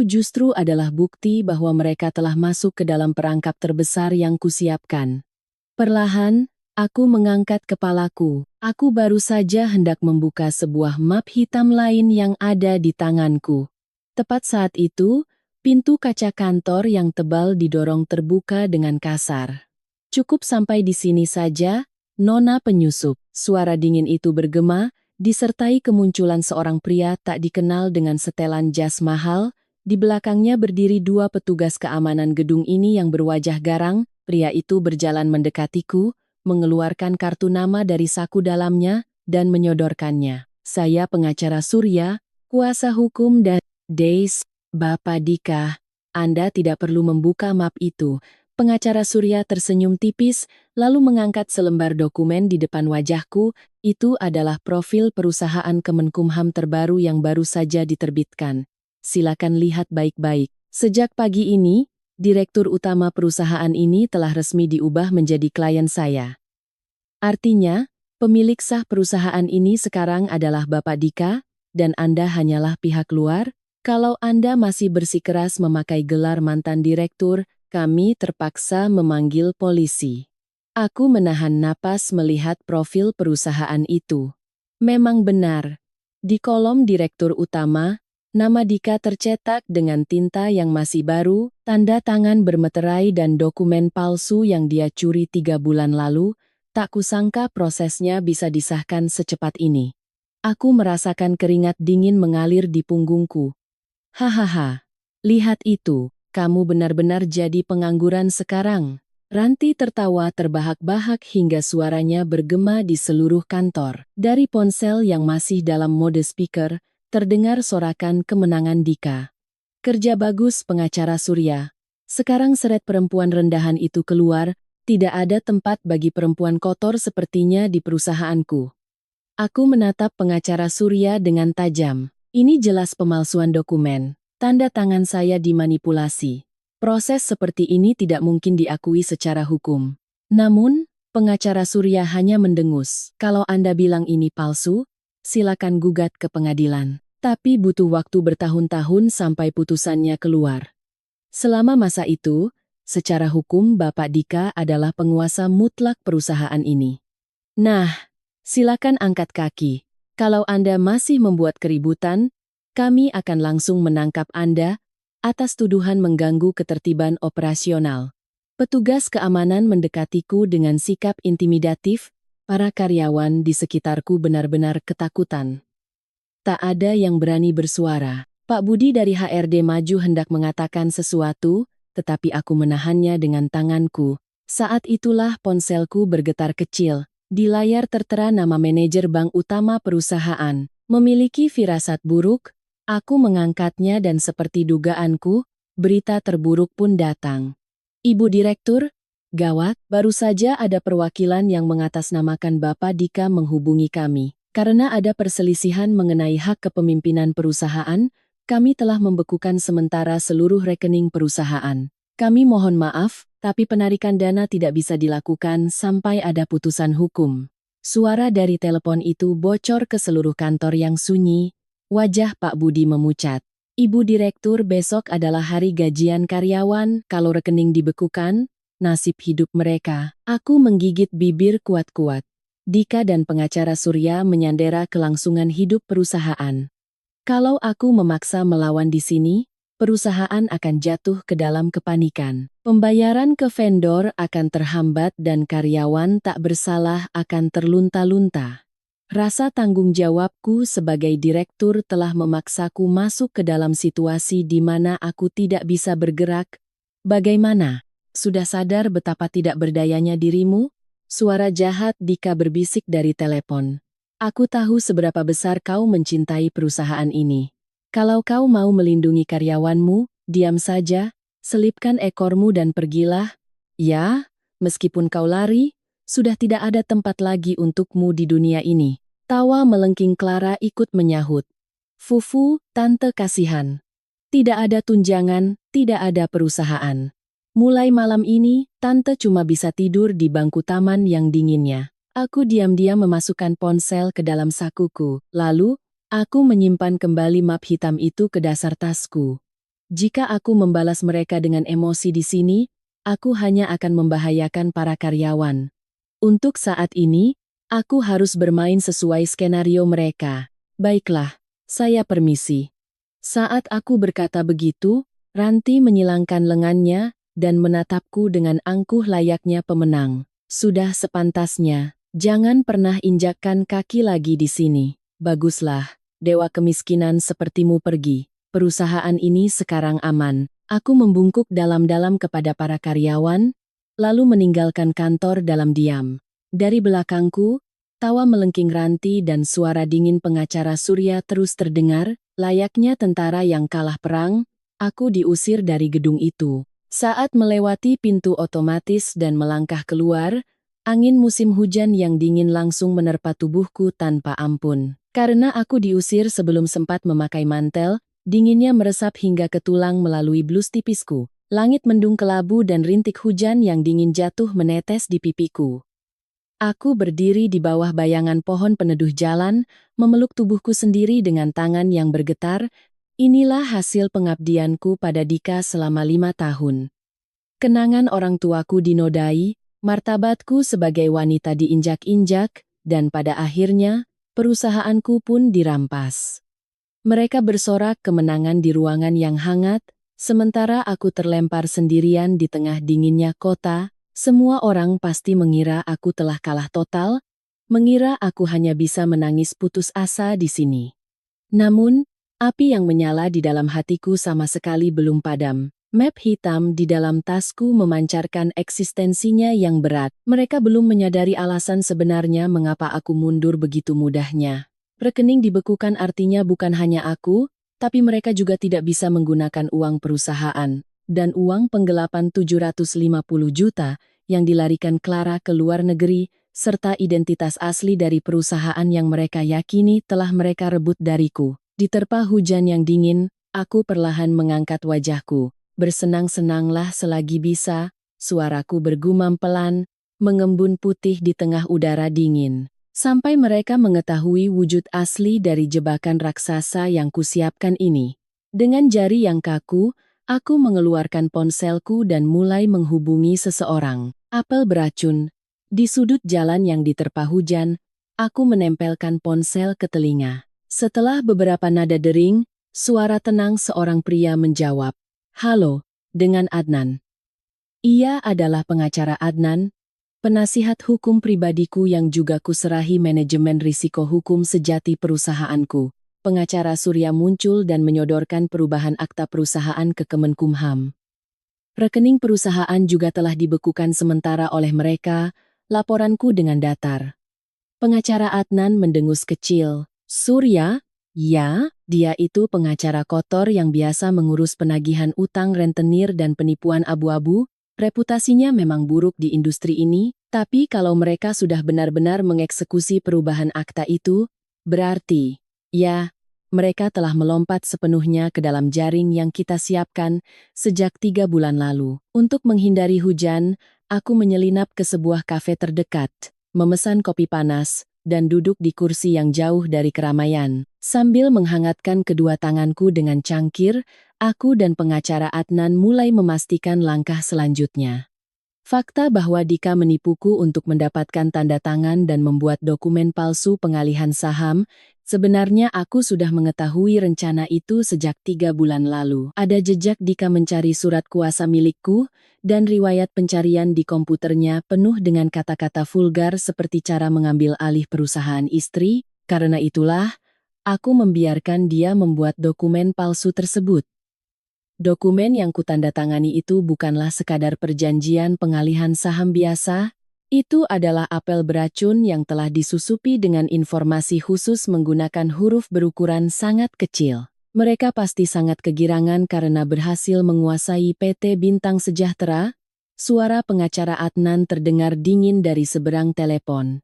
justru adalah bukti bahwa mereka telah masuk ke dalam perangkap terbesar yang kusiapkan. Perlahan, aku mengangkat kepalaku. Aku baru saja hendak membuka sebuah map hitam lain yang ada di tanganku. Tepat saat itu, pintu kaca kantor yang tebal didorong terbuka dengan kasar. "Cukup sampai di sini saja, Nona penyusup." Suara dingin itu bergema, disertai kemunculan seorang pria tak dikenal dengan setelan jas mahal. Di belakangnya berdiri 2 petugas keamanan gedung ini yang berwajah garang. Pria itu berjalan mendekatiku, mengeluarkan kartu nama dari saku dalamnya, dan menyodorkannya. "Saya pengacara Surya, kuasa hukum dan Days, Bapak Dika. Anda tidak perlu membuka map itu." Pengacara Surya tersenyum tipis, lalu mengangkat selembar dokumen di depan wajahku. Itu adalah profil perusahaan Kemenkumham terbaru yang baru saja diterbitkan. "Silakan lihat baik-baik. Sejak pagi ini, Direktur utama perusahaan ini telah resmi diubah menjadi klien saya. Artinya, pemilik sah perusahaan ini sekarang adalah Bapak Dika, dan Anda hanyalah pihak luar. Kalau Anda masih bersikeras memakai gelar mantan direktur, kami terpaksa memanggil polisi." Aku menahan napas melihat profil perusahaan itu. Memang benar. Di kolom direktur utama, nama Dika tercetak dengan tinta yang masih baru, tanda tangan bermeterai dan dokumen palsu yang dia curi 3 bulan lalu. Tak kusangka prosesnya bisa disahkan secepat ini. Aku merasakan keringat dingin mengalir di punggungku. "Hahaha, lihat itu, kamu benar-benar jadi pengangguran sekarang." Ranti tertawa terbahak-bahak hingga suaranya bergema di seluruh kantor. Dari ponsel yang masih dalam mode speaker, terdengar sorakan kemenangan Dika. "Kerja bagus pengacara Surya. Sekarang seret perempuan rendahan itu keluar, tidak ada tempat bagi perempuan kotor sepertinya di perusahaanku." Aku menatap pengacara Surya dengan tajam. Ini jelas pemalsuan dokumen. Tanda tangan saya dimanipulasi. Proses seperti ini tidak mungkin diakui secara hukum. Namun, pengacara Surya hanya mendengus. "Kalau Anda bilang ini palsu, silakan gugat ke pengadilan. Tapi butuh waktu bertahun-tahun sampai putusannya keluar." Selama masa itu, secara hukum Bapak Dika adalah penguasa mutlak perusahaan ini. Nah, silakan angkat kaki. Kalau Anda masih membuat keributan, kami akan langsung menangkap Anda atas tuduhan mengganggu ketertiban operasional. Petugas keamanan mendekatiku dengan sikap intimidatif. Para karyawan di sekitarku benar-benar ketakutan. Tak ada yang berani bersuara. Pak Budi dari HRD maju hendak mengatakan sesuatu, tetapi aku menahannya dengan tanganku. Saat itulah ponselku bergetar kecil. Di layar tertera nama manajer bank utama perusahaan. Memiliki firasat buruk, aku mengangkatnya dan seperti dugaanku, berita terburuk pun datang. "Ibu Direktur, gawat, baru saja ada perwakilan yang mengatasnamakan Bapak Dika menghubungi kami. Karena ada perselisihan mengenai hak kepemimpinan perusahaan, kami telah membekukan sementara seluruh rekening perusahaan. Kami mohon maaf, tapi penarikan dana tidak bisa dilakukan sampai ada putusan hukum." Suara dari telepon itu bocor ke seluruh kantor yang sunyi. Wajah Pak Budi memucat. "Ibu Direktur, besok adalah hari gajian karyawan. Kalau rekening dibekukan, nasib hidup mereka." Aku menggigit bibir kuat-kuat. Dika dan pengacara Surya menyandera kelangsungan hidup perusahaan. Kalau aku memaksa melawan di sini, perusahaan akan jatuh ke dalam kepanikan. Pembayaran ke vendor akan terhambat dan karyawan tak bersalah akan terlunta-lunta. Rasa tanggung jawabku sebagai direktur telah memaksaku masuk ke dalam situasi di mana aku tidak bisa bergerak. Bagaimana? Sudah sadar betapa tidak berdayanya dirimu? Suara jahat Dika berbisik dari telepon. Aku tahu seberapa besar kau mencintai perusahaan ini. Kalau kau mau melindungi karyawanmu, diam saja, selipkan ekormu dan pergilah. Ya, meskipun kau lari, sudah tidak ada tempat lagi untukmu di dunia ini. Tawa melengking Clara ikut menyahut. Fufu, tante kasihan. Tidak ada tunjangan, tidak ada perusahaan. Mulai malam ini, tante cuma bisa tidur di bangku taman yang dinginnya. Aku diam-diam memasukkan ponsel ke dalam sakuku, lalu, aku menyimpan kembali map hitam itu ke dasar tasku. Jika aku membalas mereka dengan emosi di sini, aku hanya akan membahayakan para karyawan. Untuk saat ini, aku harus bermain sesuai skenario mereka. Baiklah, saya permisi. Saat aku berkata begitu, Ranti menyilangkan lengannya dan menatapku dengan angkuh layaknya pemenang. Sudah sepantasnya, jangan pernah injakkan kaki lagi di sini. Baguslah, dewa kemiskinan sepertimu pergi. Perusahaan ini sekarang aman. Aku membungkuk dalam-dalam kepada para karyawan, lalu meninggalkan kantor dalam diam. Dari belakangku, tawa melengking Ranti dan suara dingin pengacara Surya terus terdengar, layaknya tentara yang kalah perang. Aku diusir dari gedung itu. Saat melewati pintu otomatis dan melangkah keluar, angin musim hujan yang dingin langsung menerpa tubuhku tanpa ampun. Karena aku diusir sebelum sempat memakai mantel, dinginnya meresap hingga ke tulang melalui blus tipisku. Langit mendung kelabu dan rintik hujan yang dingin jatuh menetes di pipiku. Aku berdiri di bawah bayangan pohon peneduh jalan, memeluk tubuhku sendiri dengan tangan yang bergetar. Inilah hasil pengabdianku pada Dika selama 5 tahun. Kenangan orang tuaku dinodai, martabatku sebagai wanita diinjak-injak, dan pada akhirnya, perusahaanku pun dirampas. Mereka bersorak kemenangan di ruangan yang hangat, sementara aku terlempar sendirian di tengah dinginnya kota. Semua orang pasti mengira aku telah kalah total, mengira aku hanya bisa menangis putus asa di sini. Namun, api yang menyala di dalam hatiku sama sekali belum padam. Map hitam di dalam tasku memancarkan eksistensinya yang berat. Mereka belum menyadari alasan sebenarnya mengapa aku mundur begitu mudahnya. Rekening dibekukan artinya bukan hanya aku, tapi mereka juga tidak bisa menggunakan uang perusahaan. Dan uang penggelapan 750 juta yang dilarikan Clara ke luar negeri, serta identitas asli dari perusahaan yang mereka yakini telah mereka rebut dariku. Diterpa hujan yang dingin, aku perlahan mengangkat wajahku. Bersenang-senanglah selagi bisa, suaraku bergumam pelan, mengembun putih di tengah udara dingin. Sampai mereka mengetahui wujud asli dari jebakan raksasa yang kusiapkan ini. Dengan jari yang kaku, aku mengeluarkan ponselku dan mulai menghubungi seseorang. Apel beracun. Di sudut jalan yang diterpa hujan, aku menempelkan ponsel ke telinga. Setelah beberapa nada dering, suara tenang seorang pria menjawab. Halo, dengan Adnan. Ia adalah pengacara Adnan, penasihat hukum pribadiku yang juga kuserahi manajemen risiko hukum sejati perusahaanku. Pengacara Surya muncul dan menyodorkan perubahan akta perusahaan ke Kemenkumham. Rekening perusahaan juga telah dibekukan sementara oleh mereka, laporanku dengan datar. Pengacara Adnan mendengus kecil. Surya? Ya, dia itu pengacara kotor yang biasa mengurus penagihan utang rentenir dan penipuan abu-abu. Reputasinya memang buruk di industri ini, tapi kalau mereka sudah benar-benar mengeksekusi perubahan akta itu, berarti, ya, mereka telah melompat sepenuhnya ke dalam jaring yang kita siapkan sejak 3 bulan lalu. Untuk menghindari hujan, aku menyelinap ke sebuah kafe terdekat, memesan kopi panas, dan duduk di kursi yang jauh dari keramaian. Sambil menghangatkan kedua tanganku dengan cangkir, aku dan pengacara Adnan mulai memastikan langkah selanjutnya. Fakta bahwa Dika menipuku untuk mendapatkan tanda tangan dan membuat dokumen palsu pengalihan saham, sebenarnya aku sudah mengetahui rencana itu sejak 3 bulan lalu. Ada jejak Dika mencari surat kuasa milikku, dan riwayat pencarian di komputernya penuh dengan kata-kata vulgar seperti cara mengambil alih perusahaan istri. Karena itulah, aku membiarkan dia membuat dokumen palsu tersebut. Dokumen yang kutandatangani itu bukanlah sekadar perjanjian pengalihan saham biasa, itu adalah apel beracun yang telah disusupi dengan informasi khusus menggunakan huruf berukuran sangat kecil. Mereka pasti sangat kegirangan karena berhasil menguasai PT Bintang Sejahtera. Suara pengacara Adnan terdengar dingin dari seberang telepon.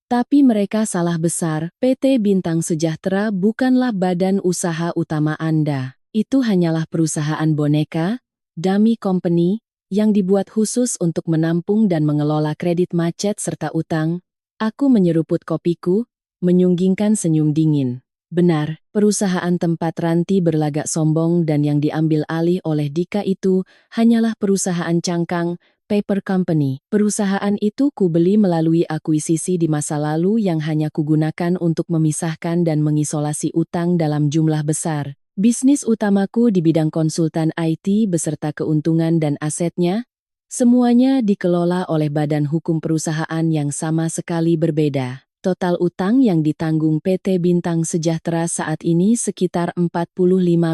Tapi mereka salah besar, PT Bintang Sejahtera bukanlah badan usaha utama Anda. Itu hanyalah perusahaan boneka, dummy company, yang dibuat khusus untuk menampung dan mengelola kredit macet serta utang. Aku menyeruput kopiku, menyunggingkan senyum dingin. Benar, perusahaan tempat Ranti berlagak sombong dan yang diambil alih oleh Dika itu hanyalah perusahaan cangkang, paper company. Perusahaan itu kubeli melalui akuisisi di masa lalu yang hanya kugunakan untuk memisahkan dan mengisolasi utang dalam jumlah besar. Bisnis utamaku di bidang konsultan IT beserta keuntungan dan asetnya, semuanya dikelola oleh badan hukum perusahaan yang sama sekali berbeda. Total utang yang ditanggung PT Bintang Sejahtera saat ini sekitar 45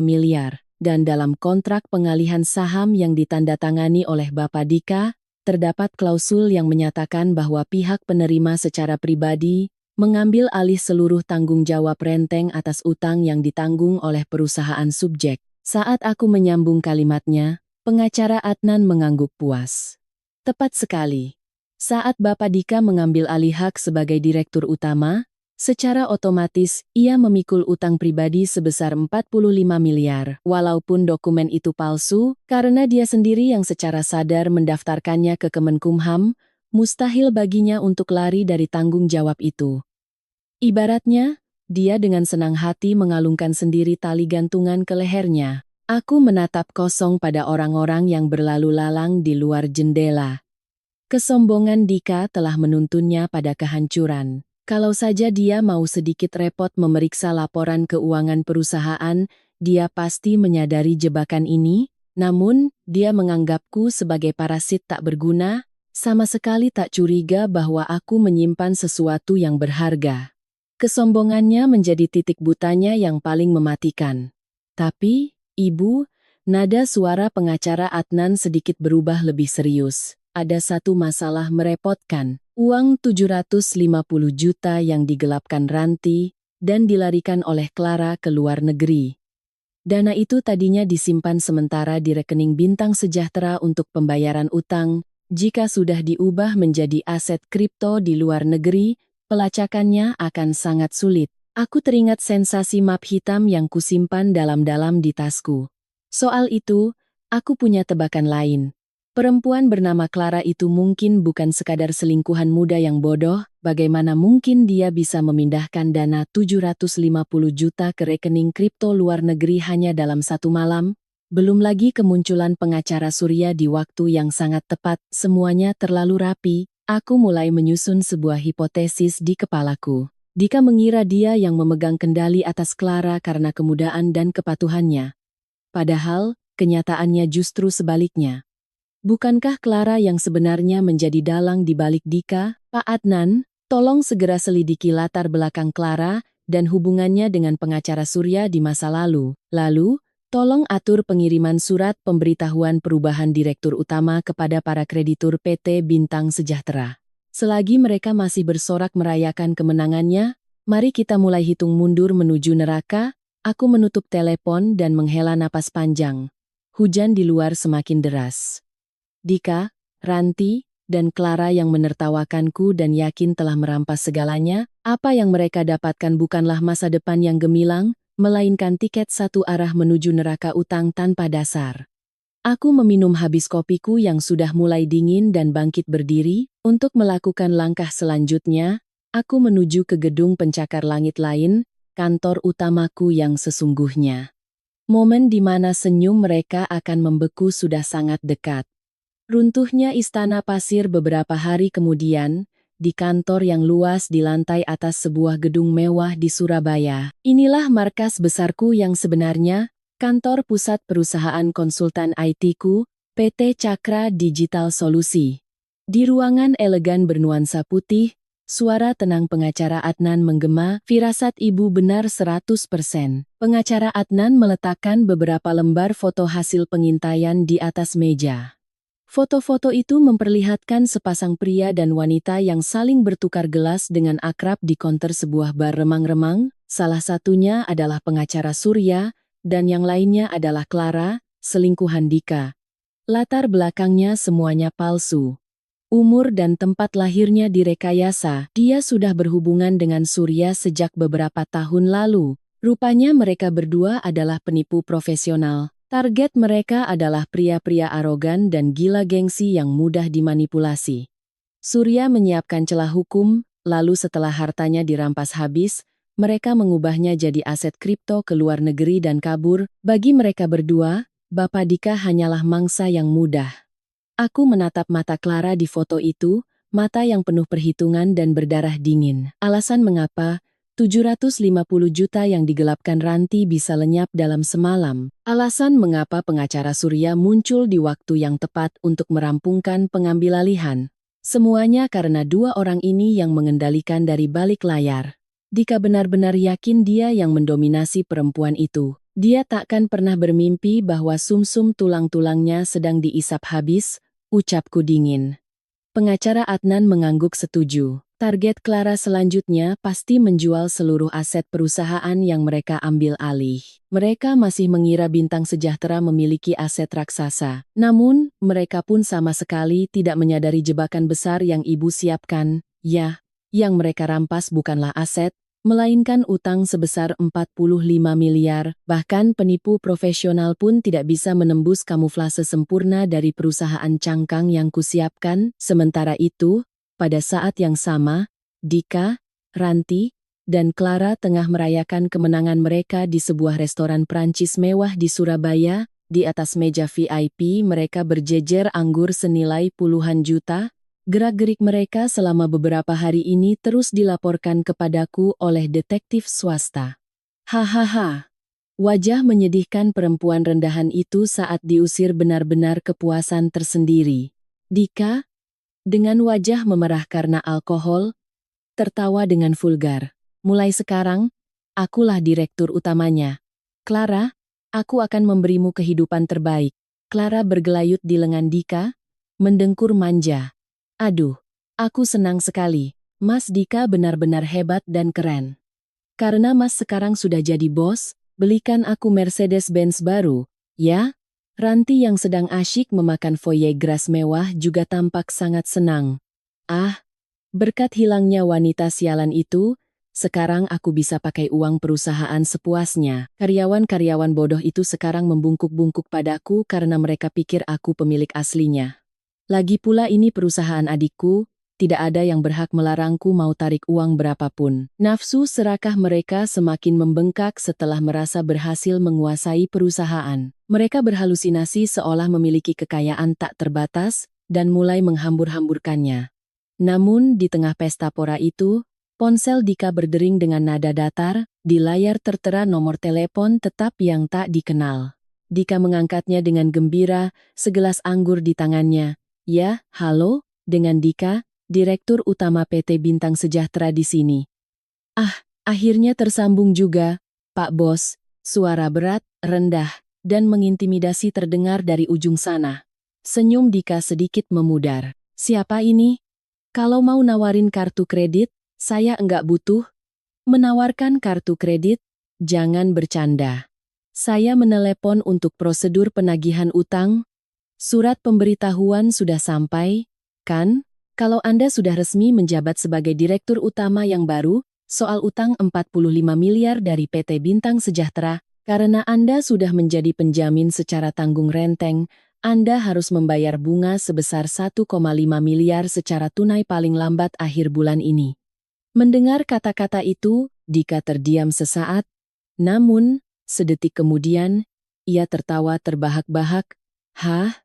miliar, dan dalam kontrak pengalihan saham yang ditandatangani oleh Bapak Dika, terdapat klausul yang menyatakan bahwa pihak penerima secara pribadi mengambil alih seluruh tanggung jawab renteng atas utang yang ditanggung oleh perusahaan subjek. Saat aku menyambung kalimatnya, pengacara Adnan mengangguk puas. Tepat sekali. Saat Bapak Dika mengambil alih hak sebagai direktur utama, secara otomatis ia memikul utang pribadi sebesar 45 miliar. Walaupun dokumen itu palsu, karena dia sendiri yang secara sadar mendaftarkannya ke Kemenkumham, mustahil baginya untuk lari dari tanggung jawab itu. Ibaratnya, dia dengan senang hati mengalungkan sendiri tali gantungan ke lehernya. Aku menatap kosong pada orang-orang yang berlalu lalang di luar jendela. Kesombongan Dika telah menuntunnya pada kehancuran. Kalau saja dia mau sedikit repot memeriksa laporan keuangan perusahaan, dia pasti menyadari jebakan ini, namun dia menganggapku sebagai parasit tak berguna, sama sekali tak curiga bahwa aku menyimpan sesuatu yang berharga. Kesombongannya menjadi titik butanya yang paling mematikan. Tapi, Ibu, nada suara pengacara Adnan sedikit berubah lebih serius. Ada satu masalah merepotkan. Uang 750 juta yang digelapkan Ranti dan dilarikan oleh Clara ke luar negeri. Dana itu tadinya disimpan sementara di rekening Bintang Sejahtera untuk pembayaran utang. Jika sudah diubah menjadi aset kripto di luar negeri, pelacakannya akan sangat sulit. Aku teringat sensasi map hitam yang kusimpan dalam-dalam di tasku. Soal itu, aku punya tebakan lain. Perempuan bernama Clara itu mungkin bukan sekadar selingkuhan muda yang bodoh, bagaimana mungkin dia bisa memindahkan dana 750 juta ke rekening kripto luar negeri hanya dalam satu malam? Belum lagi kemunculan pengacara Surya di waktu yang sangat tepat, semuanya terlalu rapi. Aku mulai menyusun sebuah hipotesis di kepalaku. Dika mengira dia yang memegang kendali atas Clara karena kemudaan dan kepatuhannya. Padahal, kenyataannya justru sebaliknya. Bukankah Clara yang sebenarnya menjadi dalang di balik Dika? Pak Adnan, tolong segera selidiki latar belakang Clara dan hubungannya dengan pengacara Surya di masa lalu. Lalu, tolong atur pengiriman surat pemberitahuan perubahan direktur utama kepada para kreditur PT Bintang Sejahtera. Selagi mereka masih bersorak merayakan kemenangannya, mari kita mulai hitung mundur menuju neraka. Aku menutup telepon dan menghela napas panjang. Hujan di luar semakin deras. Dika, Ranti, dan Clara yang menertawakanku dan yakin telah merampas segalanya, apa yang mereka dapatkan bukanlah masa depan yang gemilang, melainkan tiket satu arah menuju neraka utang tanpa dasar. Aku meminum habis kopiku yang sudah mulai dingin dan bangkit berdiri. Untuk melakukan langkah selanjutnya, aku menuju ke gedung pencakar langit lain, kantor utamaku yang sesungguhnya. Momen di mana senyum mereka akan membeku sudah sangat dekat. Runtuhnya istana pasir beberapa hari kemudian, di kantor yang luas di lantai atas sebuah gedung mewah di Surabaya. Inilah markas besarku yang sebenarnya, kantor pusat perusahaan konsultan IT-ku, PT Cakra Digital Solusi. Di ruangan elegan bernuansa putih, suara tenang pengacara Adnan menggema, firasat ibu benar 100%. Pengacara Adnan meletakkan beberapa lembar foto hasil pengintaian di atas meja. Foto-foto itu memperlihatkan sepasang pria dan wanita yang saling bertukar gelas dengan akrab di konter sebuah bar remang-remang, salah satunya adalah pengacara Surya, dan yang lainnya adalah Clara, selingkuhan Dika. Latar belakangnya semuanya palsu. Umur dan tempat lahirnya direkayasa, dia sudah berhubungan dengan Surya sejak beberapa tahun lalu. Rupanya mereka berdua adalah penipu profesional. Target mereka adalah pria-pria arogan dan gila gengsi yang mudah dimanipulasi. Surya menyiapkan celah hukum, lalu setelah hartanya dirampas habis, mereka mengubahnya jadi aset kripto ke luar negeri dan kabur. Bagi mereka berdua, Bapak Dika hanyalah mangsa yang mudah. Aku menatap mata Clara di foto itu, mata yang penuh perhitungan dan berdarah dingin. Alasan mengapa 750 juta yang digelapkan Ranti bisa lenyap dalam semalam. Alasan mengapa pengacara Surya muncul di waktu yang tepat untuk merampungkan pengambilalihan. Semuanya karena dua orang ini yang mengendalikan dari balik layar. Dika benar-benar yakin dia yang mendominasi perempuan itu. Dia takkan pernah bermimpi bahwa sumsum tulang-tulangnya sedang diisap habis, ucapku dingin. Pengacara Adnan mengangguk setuju. Target Clara selanjutnya pasti menjual seluruh aset perusahaan yang mereka ambil alih. Mereka masih mengira Bintang Sejahtera memiliki aset raksasa. Namun, mereka pun sama sekali tidak menyadari jebakan besar yang ibu siapkan. Ya, yang mereka rampas bukanlah aset, melainkan utang sebesar 45 miliar. Bahkan penipu profesional pun tidak bisa menembus kamuflase sempurna dari perusahaan cangkang yang kusiapkan. Sementara itu, pada saat yang sama, Dika, Ranti, dan Clara tengah merayakan kemenangan mereka di sebuah restoran Prancis mewah di Surabaya. Di atas meja VIP mereka berjejer anggur senilai puluhan juta. Gerak-gerik mereka selama beberapa hari ini terus dilaporkan kepadaku oleh detektif swasta. Hahaha. Wajah menyedihkan perempuan rendahan itu saat diusir benar-benar kepuasan tersendiri. Dika, dengan wajah memerah karena alkohol, tertawa dengan vulgar. Mulai sekarang, akulah direktur utamanya. Clara, aku akan memberimu kehidupan terbaik. Clara bergelayut di lengan Dika, mendengkur manja. Aduh, aku senang sekali. Mas Dika benar-benar hebat dan keren. Karena Mas sekarang sudah jadi bos, belikan aku Mercedes-Benz baru, ya? Ranti yang sedang asyik memakan foie gras mewah juga tampak sangat senang. Ah, berkat hilangnya wanita sialan itu, sekarang aku bisa pakai uang perusahaan sepuasnya. Karyawan-karyawan bodoh itu sekarang membungkuk-bungkuk padaku karena mereka pikir aku pemilik aslinya. Lagi pula ini perusahaan adikku, tidak ada yang berhak melarangku mau tarik uang berapapun. Nafsu serakah mereka semakin membengkak setelah merasa berhasil menguasai perusahaan. Mereka berhalusinasi seolah memiliki kekayaan tak terbatas dan mulai menghambur-hamburkannya. Namun di tengah pesta pora itu, ponsel Dika berdering dengan nada datar, di layar tertera nomor telepon tetap yang tak dikenal. Dika mengangkatnya dengan gembira, segelas anggur di tangannya. Ya, halo, dengan Dika, Direktur Utama PT Bintang Sejahtera di sini. Ah, akhirnya tersambung juga, Pak Bos. Suara berat, rendah, dan mengintimidasi terdengar dari ujung sana. Senyum Dika sedikit memudar. Siapa ini? Kalau mau nawarin kartu kredit, saya enggak butuh. Menawarkan kartu kredit? Jangan bercanda. Saya menelepon untuk prosedur penagihan utang. Surat pemberitahuan sudah sampai, kan? Kalau Anda sudah resmi menjabat sebagai Direktur Utama yang baru, soal utang 45 miliar dari PT Bintang Sejahtera, karena Anda sudah menjadi penjamin secara tanggung renteng, Anda harus membayar bunga sebesar 1,5 miliar secara tunai paling lambat akhir bulan ini. Mendengar kata-kata itu, Dika terdiam sesaat, namun, sedetik kemudian, ia tertawa terbahak-bahak. Hah?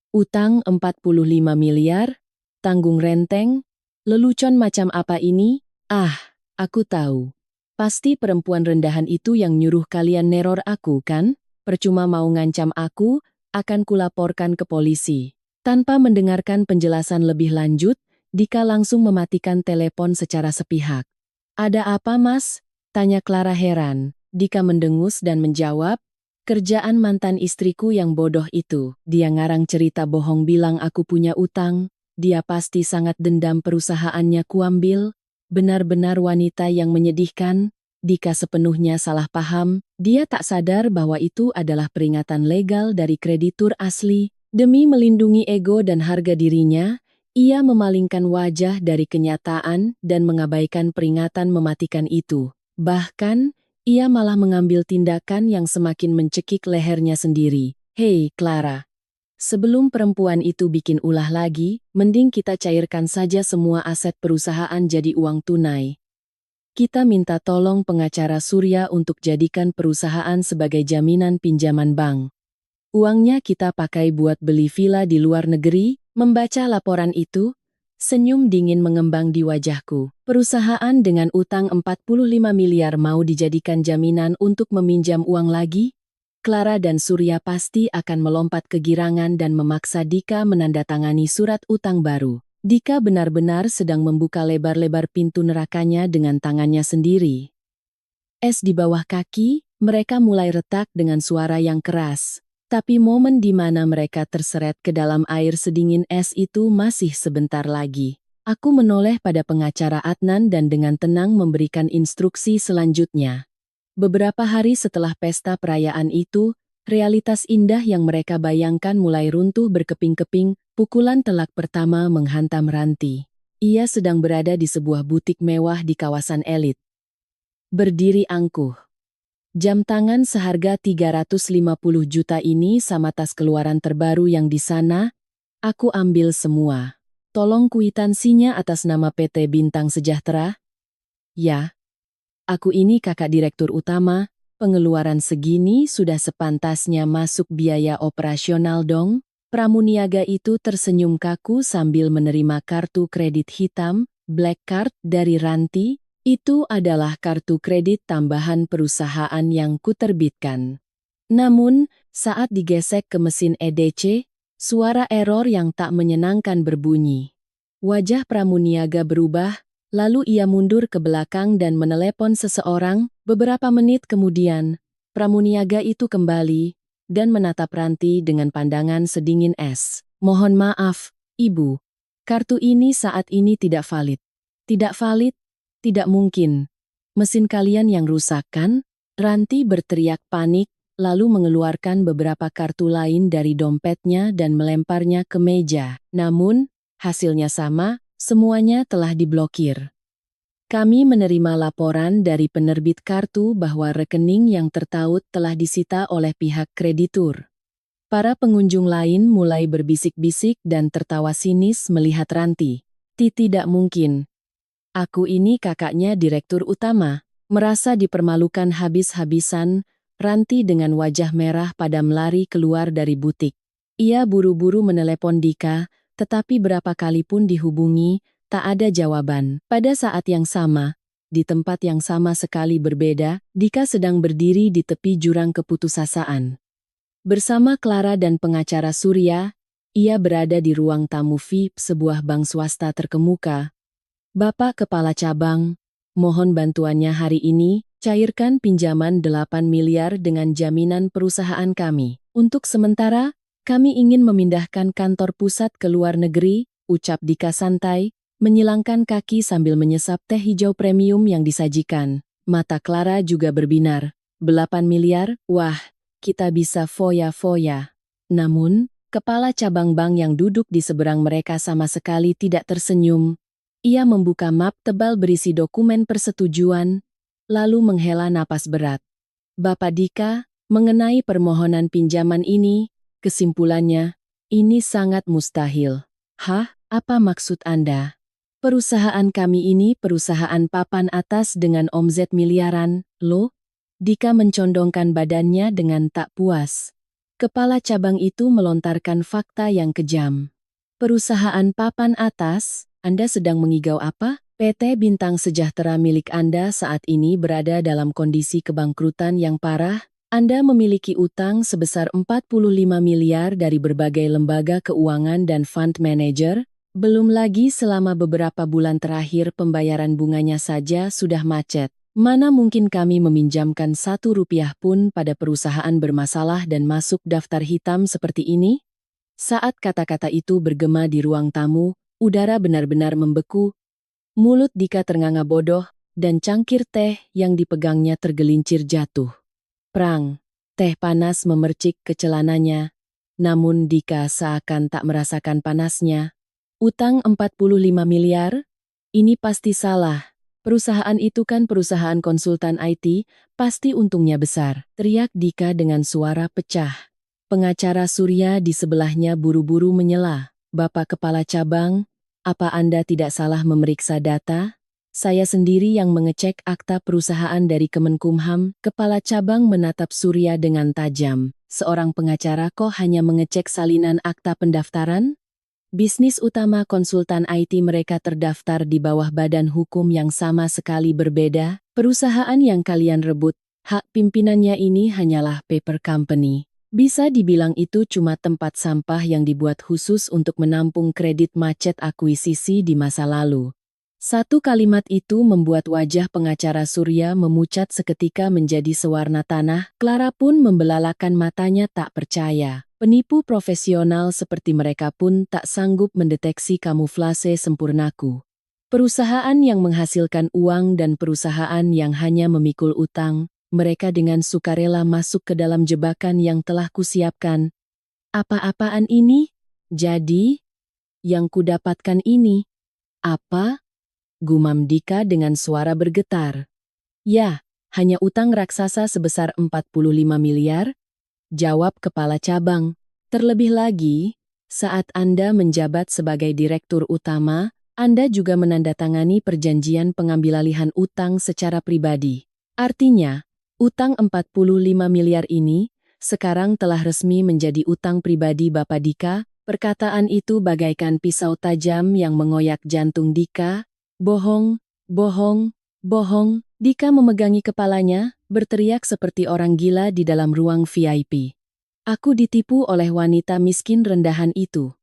Utang 45 miliar? Tanggung renteng? Lelucon macam apa ini? Ah, aku tahu. Pasti perempuan rendahan itu yang nyuruh kalian neror aku, kan? Percuma mau ngancam aku, akan kulaporkan ke polisi. Tanpa mendengarkan penjelasan lebih lanjut, Dika langsung mematikan telepon secara sepihak. Ada apa, Mas? Tanya Clara heran. Dika mendengus dan menjawab, kerjaan mantan istriku yang bodoh itu. Dia ngarang cerita bohong bilang aku punya utang. Dia pasti sangat dendam perusahaannya kuambil. Benar-benar wanita yang menyedihkan. Dika sepenuhnya salah paham. Dia tak sadar bahwa itu adalah peringatan legal dari kreditur asli. Demi melindungi ego dan harga dirinya, ia memalingkan wajah dari kenyataan dan mengabaikan peringatan mematikan itu. Bahkan, ia malah mengambil tindakan yang semakin mencekik lehernya sendiri. Hei, Clara. Sebelum perempuan itu bikin ulah lagi, mending kita cairkan saja semua aset perusahaan jadi uang tunai. Kita minta tolong pengacara Surya untuk jadikan perusahaan sebagai jaminan pinjaman bank. Uangnya kita pakai buat beli villa di luar negeri. Membaca laporan itu, senyum dingin mengembang di wajahku. Perusahaan dengan utang 45 miliar mau dijadikan jaminan untuk meminjam uang lagi? Clara dan Surya pasti akan melompat kegirangan dan memaksa Dika menandatangani surat utang baru. Dika benar-benar sedang membuka lebar-lebar pintu nerakanya dengan tangannya sendiri. Es di bawah kaki, mereka mulai retak dengan suara yang keras. Tapi momen di mana mereka terseret ke dalam air sedingin es itu masih sebentar lagi. Aku menoleh pada pengacara Adnan dan dengan tenang memberikan instruksi selanjutnya. Beberapa hari setelah pesta perayaan itu, realitas indah yang mereka bayangkan mulai runtuh berkeping-keping. Pukulan telak pertama menghantam Ranti. Ia sedang berada di sebuah butik mewah di kawasan elit. Berdiri angkuh. Jam tangan seharga 350 juta ini sama tas keluaran terbaru yang di sana, aku ambil semua. Tolong kwitansinya atas nama PT Bintang Sejahtera. Ya, aku ini kakak direktur utama, pengeluaran segini sudah sepantasnya masuk biaya operasional dong. Pramuniaga itu tersenyum kaku sambil menerima kartu kredit hitam, Black Card dari Ranti. Itu adalah kartu kredit tambahan perusahaan yang kuterbitkan. Namun, saat digesek ke mesin EDC, suara error yang tak menyenangkan berbunyi. Wajah Pramuniaga berubah, lalu ia mundur ke belakang dan menelepon seseorang. Beberapa menit kemudian, Pramuniaga itu kembali dan menatap Ranti dengan pandangan sedingin es. Mohon maaf, Ibu. Kartu ini saat ini tidak valid. Tidak valid? Tidak mungkin. Mesin kalian yang rusak kan? Ranti berteriak panik, lalu mengeluarkan beberapa kartu lain dari dompetnya dan melemparnya ke meja. Namun, hasilnya sama, semuanya telah diblokir. Kami menerima laporan dari penerbit kartu bahwa rekening yang tertaut telah disita oleh pihak kreditur. Para pengunjung lain mulai berbisik-bisik dan tertawa sinis melihat Ranti. Tidak mungkin. Aku ini kakaknya direktur utama. Merasa dipermalukan habis-habisan, Ranti dengan wajah merah padam lari keluar dari butik. Ia buru-buru menelepon Dika, tetapi berapa kali pun dihubungi, tak ada jawaban. Pada saat yang sama, di tempat yang sama sekali berbeda, Dika sedang berdiri di tepi jurang keputusasaan. Bersama Clara dan pengacara Surya, ia berada di ruang tamu VIP sebuah bank swasta terkemuka. Bapak Kepala Cabang, mohon bantuannya hari ini, cairkan pinjaman 8 miliar dengan jaminan perusahaan kami. Untuk sementara, kami ingin memindahkan kantor pusat ke luar negeri, ucap Dika santai, menyilangkan kaki sambil menyesap teh hijau premium yang disajikan. Mata Clara juga berbinar. 8 miliar? Wah, kita bisa foya-foya. Namun, kepala cabang bank yang duduk di seberang mereka sama sekali tidak tersenyum. Ia membuka map tebal berisi dokumen persetujuan, lalu menghela napas berat. Bapak Dika, mengenai permohonan pinjaman ini, kesimpulannya, ini sangat mustahil. Hah, apa maksud Anda? Perusahaan kami ini perusahaan papan atas dengan omzet miliaran, loh? Dika mencondongkan badannya dengan tak puas. Kepala cabang itu melontarkan fakta yang kejam. Perusahaan papan atas, Anda sedang mengigau apa? PT Bintang Sejahtera milik Anda saat ini berada dalam kondisi kebangkrutan yang parah. Anda memiliki utang sebesar 45 miliar dari berbagai lembaga keuangan dan fund manager. Belum lagi selama beberapa bulan terakhir pembayaran bunganya saja sudah macet. Mana mungkin kami meminjamkan 1 rupiah pun pada perusahaan bermasalah dan masuk daftar hitam seperti ini? Saat kata-kata itu bergema di ruang tamu, udara benar-benar membeku. Mulut Dika ternganga bodoh, dan cangkir teh yang dipegangnya tergelincir jatuh. Prang, teh panas memercik ke celananya. Namun Dika seakan tak merasakan panasnya. Utang 45 miliar? Ini pasti salah. Perusahaan itu kan perusahaan konsultan IT, pasti untungnya besar, teriak Dika dengan suara pecah. Pengacara Surya di sebelahnya buru-buru menyela. Bapak Kepala Cabang, apa Anda tidak salah memeriksa data? Saya sendiri yang mengecek akta perusahaan dari Kemenkumham. Kepala Cabang menatap Surya dengan tajam. Seorang pengacara kok hanya mengecek salinan akta pendaftaran? Bisnis utama konsultan IT mereka terdaftar di bawah badan hukum yang sama sekali berbeda. Perusahaan yang kalian rebut, hak pimpinannya ini hanyalah paper company. Bisa dibilang itu cuma tempat sampah yang dibuat khusus untuk menampung kredit macet akuisisi di masa lalu. Satu kalimat itu membuat wajah pengacara Surya memucat seketika menjadi sewarna tanah. Clara pun membelalakan matanya tak percaya. Penipu profesional seperti mereka pun tak sanggup mendeteksi kamuflase sempurnaku. Perusahaan yang menghasilkan uang dan perusahaan yang hanya memikul utang, mereka dengan sukarela masuk ke dalam jebakan yang telah kusiapkan. Apa-apaan ini? Jadi, yang kudapatkan ini. Apa? Gumam Dika dengan suara bergetar. Ya, hanya utang raksasa sebesar 45 miliar, jawab kepala cabang. Terlebih lagi, saat Anda menjabat sebagai direktur utama, Anda juga menandatangani perjanjian pengambilalihan utang secara pribadi. Artinya, utang 45 miliar ini sekarang telah resmi menjadi utang pribadi Bapak Dika. Perkataan itu bagaikan pisau tajam yang mengoyak jantung Dika. Bohong, bohong, bohong. Dika memegangi kepalanya, berteriak seperti orang gila di dalam ruang VIP. Aku ditipu oleh wanita miskin rendahan itu.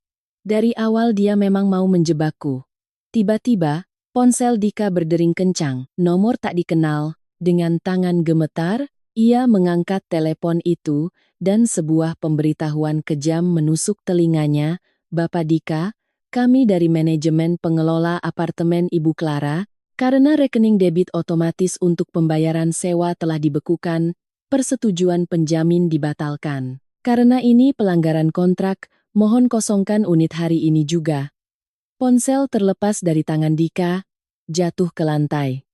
Dari awal dia memang mau menjebakku. Tiba-tiba, ponsel Dika berdering kencang, nomor tak dikenal. Dengan tangan gemetar, ia mengangkat telepon itu, dan sebuah pemberitahuan kejam menusuk telinganya. Bapak Dika, kami dari manajemen pengelola apartemen Ibu Clara, karena rekening debit otomatis untuk pembayaran sewa telah dibekukan, persetujuan penjamin dibatalkan. Karena ini pelanggaran kontrak, mohon kosongkan unit hari ini juga. Ponsel terlepas dari tangan Dika, jatuh ke lantai.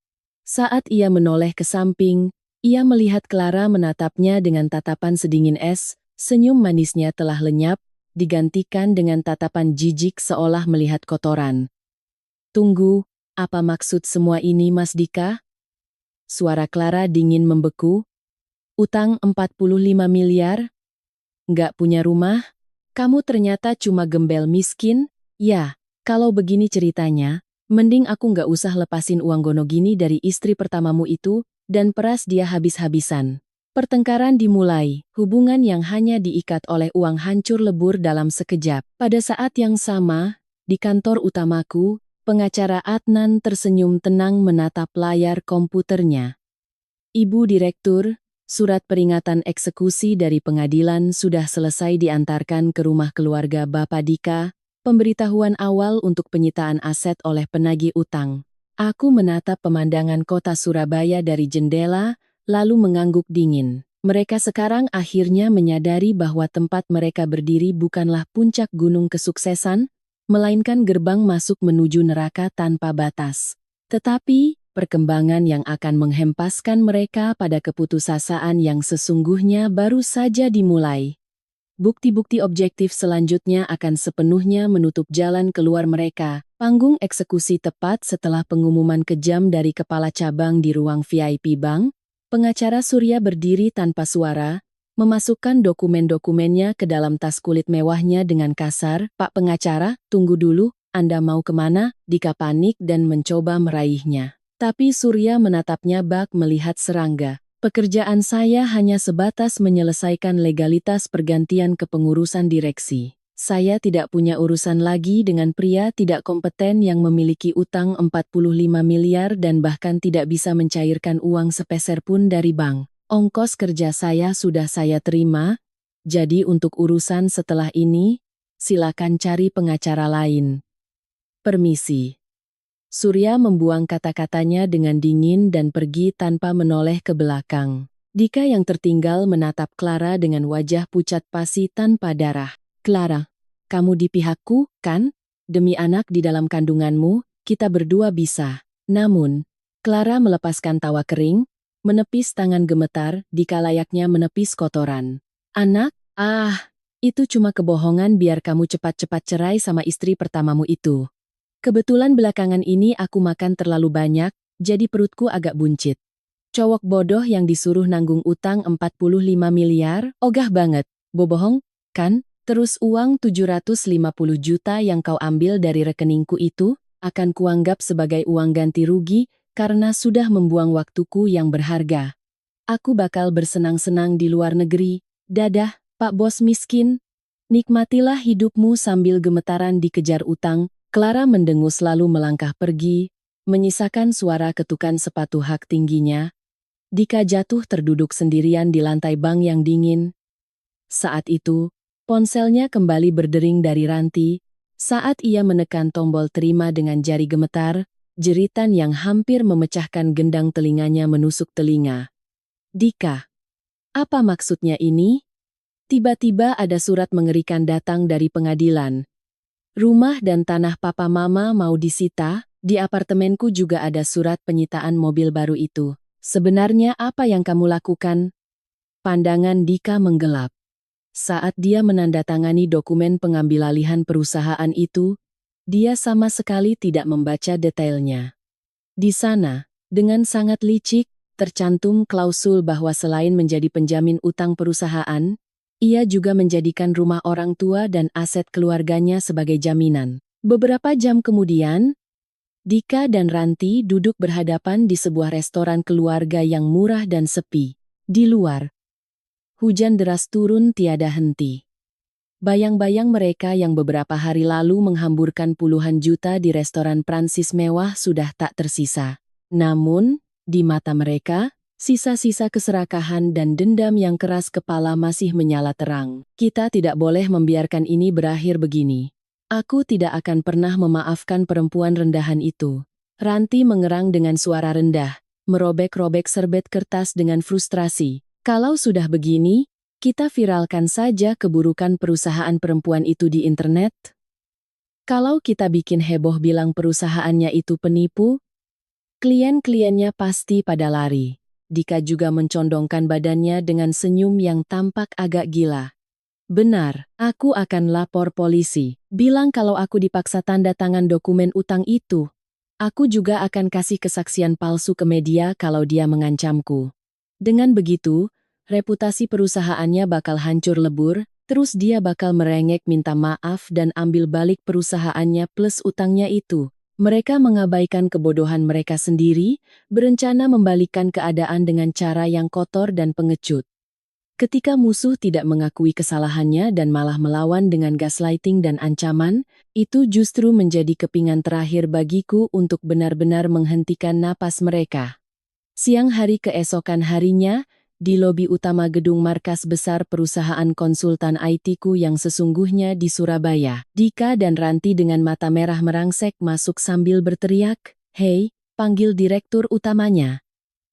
Saat ia menoleh ke samping, ia melihat Clara menatapnya dengan tatapan sedingin es, senyum manisnya telah lenyap, digantikan dengan tatapan jijik seolah melihat kotoran. Tunggu. Apa maksud semua ini Mas Dika? Suara Clara dingin membeku. Utang 45 miliar? Nggak punya rumah? Kamu ternyata cuma gembel miskin? Ya, kalau begini ceritanya, mending aku nggak usah lepasin uang gono gini dari istri pertamamu itu, dan peras dia habis-habisan. Pertengkaran dimulai, hubungan yang hanya diikat oleh uang hancur lebur dalam sekejap. Pada saat yang sama, di kantor utamaku, pengacara Adnan tersenyum tenang menatap layar komputernya. Ibu Direktur, surat peringatan eksekusi dari pengadilan sudah selesai diantarkan ke rumah keluarga Bapak Dika, pemberitahuan awal untuk penyitaan aset oleh penagih utang. Aku menatap pemandangan kota Surabaya dari jendela, lalu mengangguk dingin. Mereka sekarang akhirnya menyadari bahwa tempat mereka berdiri bukanlah puncak gunung kesuksesan, melainkan gerbang masuk menuju neraka tanpa batas. Tetapi, perkembangan yang akan menghempaskan mereka pada keputusasaan yang sesungguhnya baru saja dimulai. Bukti-bukti objektif selanjutnya akan sepenuhnya menutup jalan keluar mereka. Panggung eksekusi tepat setelah pengumuman kejam dari kepala cabang di ruang VIP bank, pengacara Surya berdiri tanpa suara, memasukkan dokumen-dokumennya ke dalam tas kulit mewahnya dengan kasar. "Pak pengacara, tunggu dulu, Anda mau kemana?" Dika panik dan mencoba meraihnya. Tapi Surya menatapnya bak melihat serangga. "Pekerjaan saya hanya sebatas menyelesaikan legalitas pergantian kepengurusan direksi. Saya tidak punya urusan lagi dengan pria tidak kompeten yang memiliki utang 45 miliar dan bahkan tidak bisa mencairkan uang sepeser pun dari bank. Ongkos kerja saya sudah saya terima, jadi untuk urusan setelah ini, silakan cari pengacara lain. Permisi." Surya membuang kata-katanya dengan dingin dan pergi tanpa menoleh ke belakang. Dika yang tertinggal menatap Clara dengan wajah pucat pasi tanpa darah. "Clara, kamu di pihakku, kan? Demi anak di dalam kandunganmu, kita berdua bisa." Namun, Clara melepaskan tawa kering, menepis tangan gemetar, Dika layaknya menepis kotoran. "Anak? Itu cuma kebohongan biar kamu cepat-cepat cerai sama istri pertamamu itu. Kebetulan belakangan ini aku makan terlalu banyak, jadi perutku agak buncit. Cowok bodoh yang disuruh nanggung utang 45 miliar, ogah banget, bobohong, kan? Terus uang 750 juta yang kau ambil dari rekeningku itu, akan kuanggap sebagai uang ganti rugi, karena sudah membuang waktuku yang berharga. Aku bakal bersenang-senang di luar negeri. Dadah, Pak Bos miskin. Nikmatilah hidupmu sambil gemetaran dikejar utang." Clara mendengus lalu melangkah pergi, menyisakan suara ketukan sepatu hak tingginya. Dika jatuh terduduk sendirian di lantai bank yang dingin. Saat itu, ponselnya kembali berdering dari ranti. Saat ia menekan tombol terima dengan jari gemetar, jeritan yang hampir memecahkan gendang telinganya menusuk telinga. "Dika, apa maksudnya ini?" Tiba-tiba ada surat mengerikan datang dari pengadilan. "Rumah dan tanah papa mama mau disita, di apartemenku juga ada surat penyitaan mobil baru itu. Sebenarnya apa yang kamu lakukan?" Pandangan Dika menggelap. Saat dia menandatangani dokumen pengambilalihan perusahaan itu, dia sama sekali tidak membaca detailnya. Di sana, dengan sangat licik, tercantum klausul bahwa selain menjadi penjamin utang perusahaan, ia juga menjadikan rumah orang tua dan aset keluarganya sebagai jaminan. Beberapa jam kemudian, Dika dan Ranti duduk berhadapan di sebuah restoran keluarga yang murah dan sepi. Di luar, hujan deras turun tiada henti. Bayang-bayang mereka yang beberapa hari lalu menghamburkan puluhan juta di restoran Prancis mewah sudah tak tersisa. Namun, di mata mereka, sisa-sisa keserakahan dan dendam yang keras kepala masih menyala terang. "Kita tidak boleh membiarkan ini berakhir begini. Aku tidak akan pernah memaafkan perempuan rendahan itu." Ranti mengerang dengan suara rendah, merobek-robek serbet kertas dengan frustrasi. "Kalau sudah begini, kita viralkan saja keburukan perusahaan perempuan itu di internet. Kalau kita bikin heboh bilang perusahaannya itu penipu, klien-kliennya pasti pada lari." Dika juga mencondongkan badannya dengan senyum yang tampak agak gila. "Benar, aku akan lapor polisi. Bilang kalau aku dipaksa tanda tangan dokumen utang itu. Aku juga akan kasih kesaksian palsu ke media kalau dia mengancamku. Dengan begitu, reputasi perusahaannya bakal hancur lebur, terus dia bakal merengek minta maaf dan ambil balik perusahaannya plus utangnya itu." Mereka mengabaikan kebodohan mereka sendiri, berencana membalikkan keadaan dengan cara yang kotor dan pengecut. Ketika musuh tidak mengakui kesalahannya dan malah melawan dengan gaslighting dan ancaman, itu justru menjadi kepingan terakhir bagiku untuk benar-benar menghentikan napas mereka. Siang hari keesokan harinya, di lobi utama gedung markas besar perusahaan konsultan IT-ku yang sesungguhnya di Surabaya, Dika dan Ranti dengan mata merah merangsek masuk sambil berteriak, "Hei, panggil direktur utamanya.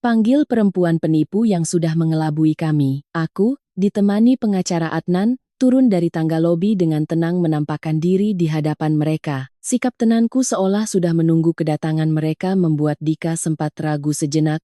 Panggil perempuan penipu yang sudah mengelabui kami." Aku, ditemani pengacara Adnan, turun dari tangga lobi dengan tenang menampakkan diri di hadapan mereka. Sikap tenangku seolah sudah menunggu kedatangan mereka membuat Dika sempat ragu sejenak.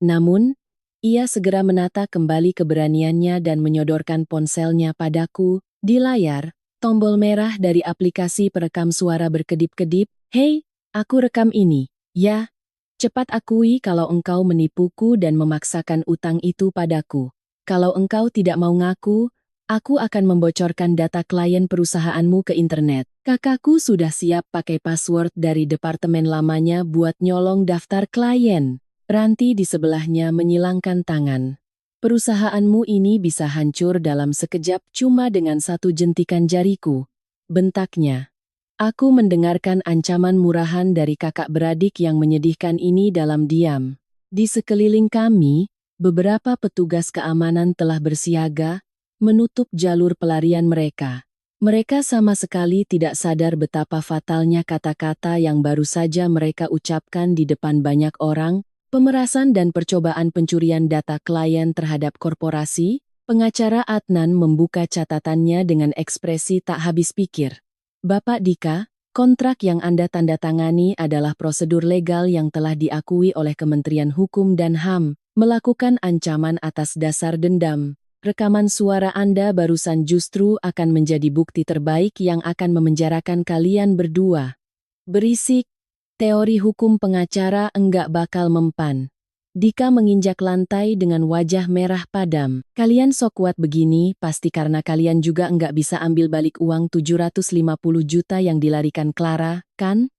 Namun, ia segera menata kembali keberaniannya dan menyodorkan ponselnya padaku. Di layar, tombol merah dari aplikasi perekam suara berkedip-kedip. "Hei, aku rekam ini. Ya, cepat akui kalau engkau menipuku dan memaksakan utang itu padaku." Kalau engkau tidak mau ngaku, aku akan membocorkan data klien perusahaanmu ke internet. Kakakku sudah siap pakai password dari departemen lamanya buat nyolong daftar klien. Ranti di sebelahnya menyilangkan tangan. Perusahaanmu ini bisa hancur dalam sekejap cuma dengan satu jentikan jariku. Bentaknya. Aku mendengarkan ancaman murahan dari kakak beradik yang menyedihkan ini dalam diam. Di sekeliling kami, beberapa petugas keamanan telah bersiaga, menutup jalur pelarian mereka. Mereka sama sekali tidak sadar betapa fatalnya kata-kata yang baru saja mereka ucapkan di depan banyak orang, pemerasan dan percobaan pencurian data klien terhadap korporasi. Pengacara Adnan membuka catatannya dengan ekspresi tak habis pikir. Bapak Dika, kontrak yang Anda tanda tangani adalah prosedur legal yang telah diakui oleh Kementerian Hukum dan HAM, melakukan ancaman atas dasar dendam. Rekaman suara Anda barusan justru akan menjadi bukti terbaik yang akan memenjarakan kalian berdua. Berisik, teori hukum pengacara enggak bakal mempan. Dika menginjak lantai dengan wajah merah padam. Kalian sok kuat begini pasti karena kalian juga enggak bisa ambil balik uang 750 juta yang dilarikan Clara, kan?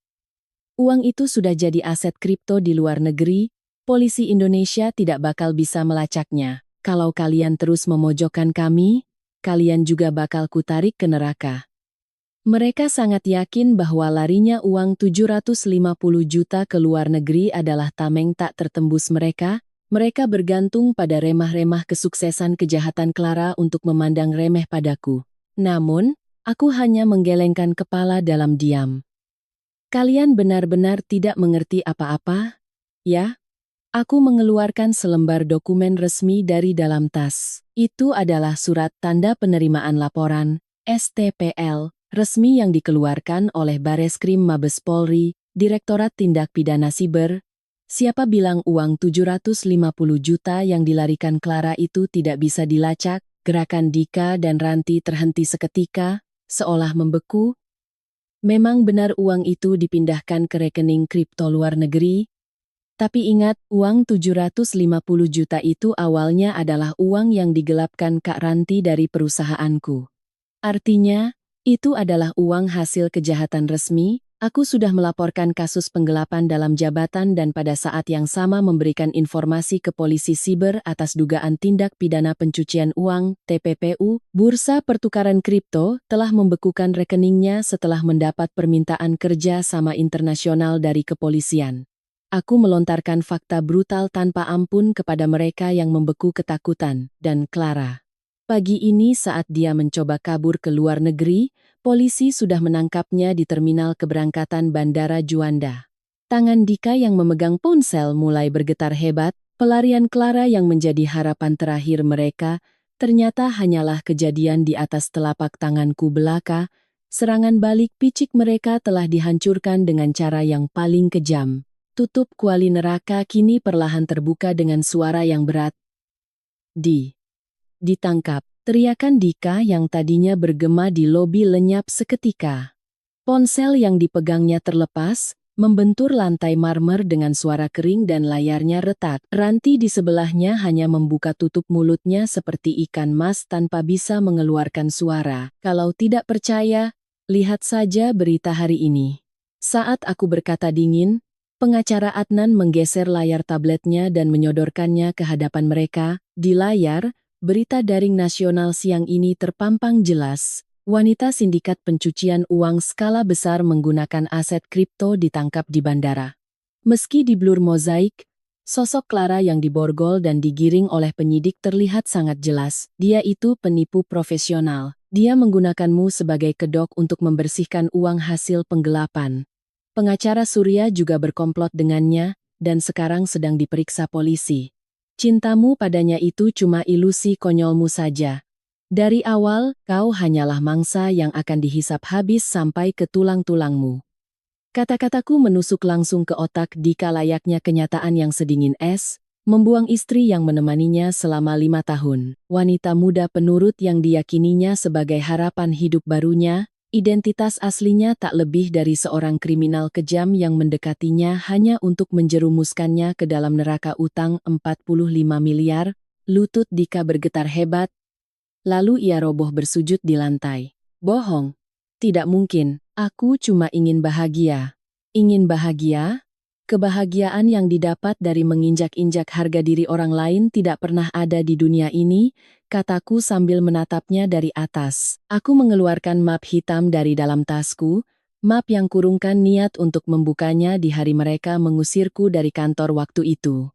Uang itu sudah jadi aset kripto di luar negeri, polisi Indonesia tidak bakal bisa melacaknya. Kalau kalian terus memojokkan kami, kalian juga bakal kutarik ke neraka. Mereka sangat yakin bahwa larinya uang 750 juta ke luar negeri adalah tameng tak tertembus mereka. Mereka bergantung pada remah-remah kesuksesan kejahatan Clara untuk memandang remeh padaku. Namun, aku hanya menggelengkan kepala dalam diam. Kalian benar-benar tidak mengerti apa-apa? Ya? Aku mengeluarkan selembar dokumen resmi dari dalam tas. Itu adalah surat tanda penerimaan laporan, STPL, resmi yang dikeluarkan oleh Bareskrim Mabes Polri, Direktorat Tindak Pidana Siber. Siapa bilang uang 750 juta yang dilarikan Clara itu tidak bisa dilacak? Gerakan Dika dan Ranti terhenti seketika, seolah membeku. Memang benar uang itu dipindahkan ke rekening kripto luar negeri. Tapi ingat, uang 750 juta itu awalnya adalah uang yang digelapkan Kak Ranti dari perusahaanku. Artinya, itu adalah uang hasil kejahatan resmi. Aku sudah melaporkan kasus penggelapan dalam jabatan dan pada saat yang sama memberikan informasi ke polisi siber atas dugaan tindak pidana pencucian uang, TPPU. Bursa Pertukaran Kripto telah membekukan rekeningnya setelah mendapat permintaan kerja sama internasional dari kepolisian. Aku melontarkan fakta brutal tanpa ampun kepada mereka yang membeku ketakutan, dan Clara. Pagi ini saat dia mencoba kabur ke luar negeri, polisi sudah menangkapnya di terminal keberangkatan Bandara Juanda. Tangan Dika yang memegang ponsel mulai bergetar hebat, pelarian Clara yang menjadi harapan terakhir mereka, ternyata hanyalah kejadian di atas telapak tanganku belaka. Serangan balik picik mereka telah dihancurkan dengan cara yang paling kejam. Tutup kuali neraka kini perlahan terbuka dengan suara yang berat. Ditangkap, teriakan Dika yang tadinya bergema di lobi lenyap seketika. Ponsel yang dipegangnya terlepas, membentur lantai marmer dengan suara kering dan layarnya retak. Ranti di sebelahnya hanya membuka tutup mulutnya seperti ikan mas tanpa bisa mengeluarkan suara. Kalau tidak percaya, lihat saja berita hari ini. Saat aku berkata dingin, pengacara Adnan menggeser layar tabletnya dan menyodorkannya ke hadapan mereka. Di layar, berita daring nasional siang ini terpampang jelas. Wanita sindikat pencucian uang skala besar menggunakan aset kripto ditangkap di bandara. Meski diblur mozaik, sosok Clara yang diborgol dan digiring oleh penyidik terlihat sangat jelas. Dia itu penipu profesional. Dia menggunakanmu sebagai kedok untuk membersihkan uang hasil penggelapan. Pengacara Surya juga berkomplot dengannya, dan sekarang sedang diperiksa polisi. Cintamu padanya itu cuma ilusi konyolmu saja. Dari awal, kau hanyalah mangsa yang akan dihisap habis sampai ke tulang-tulangmu. Kata-kataku menusuk langsung ke otak Dika layaknya kenyataan yang sedingin es, membuang istri yang menemaninya selama 5 tahun. Wanita muda penurut yang diyakininya sebagai harapan hidup barunya, identitas aslinya tak lebih dari seorang kriminal kejam yang mendekatinya hanya untuk menjerumuskannya ke dalam neraka utang 45 miliar, Lutut Dika bergetar hebat, lalu ia roboh bersujud di lantai. Bohong. Tidak mungkin, aku cuma ingin bahagia. Ingin bahagia? Kebahagiaan yang didapat dari menginjak-injak harga diri orang lain tidak pernah ada di dunia ini, kataku sambil menatapnya dari atas. Aku mengeluarkan map hitam dari dalam tasku, map yang kurungkan niat untuk membukanya di hari mereka mengusirku dari kantor waktu itu.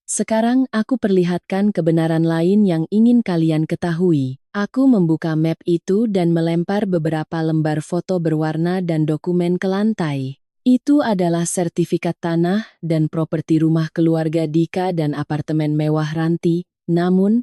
Sekarang aku perlihatkan kebenaran lain yang ingin kalian ketahui. Aku membuka map itu dan melempar beberapa lembar foto berwarna dan dokumen ke lantai. Itu adalah sertifikat tanah dan properti rumah keluarga Dika dan apartemen mewah Ranti, namun,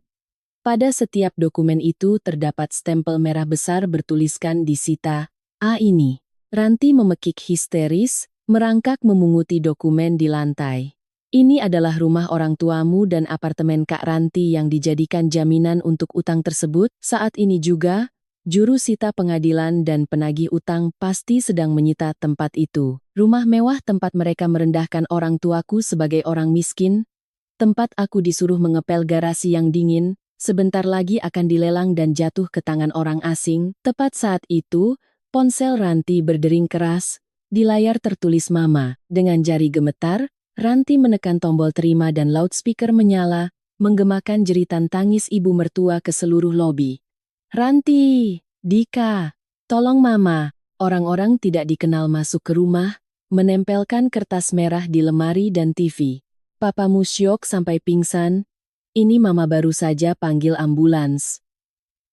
pada setiap dokumen itu terdapat stempel merah besar bertuliskan disita, A ini. Ranti memekik histeris, merangkak memunguti dokumen di lantai. Ini adalah rumah orang tuamu dan apartemen Kak Ranti yang dijadikan jaminan untuk utang tersebut. Saat ini juga, juru sita pengadilan dan penagih utang pasti sedang menyita tempat itu. Rumah mewah tempat mereka merendahkan orang tuaku sebagai orang miskin. Tempat aku disuruh mengepel garasi yang dingin, sebentar lagi akan dilelang dan jatuh ke tangan orang asing. Tepat saat itu, ponsel Ranti berdering keras. Di layar tertulis Mama. Dengan jari gemetar, Ranti menekan tombol terima dan loudspeaker menyala, menggemakan jeritan tangis ibu mertua ke seluruh lobi. Ranti, Dika, tolong Mama. Orang-orang tidak dikenal masuk ke rumah, menempelkan kertas merah di lemari dan TV. Papamu syok sampai pingsan. Ini Mama baru saja panggil ambulans.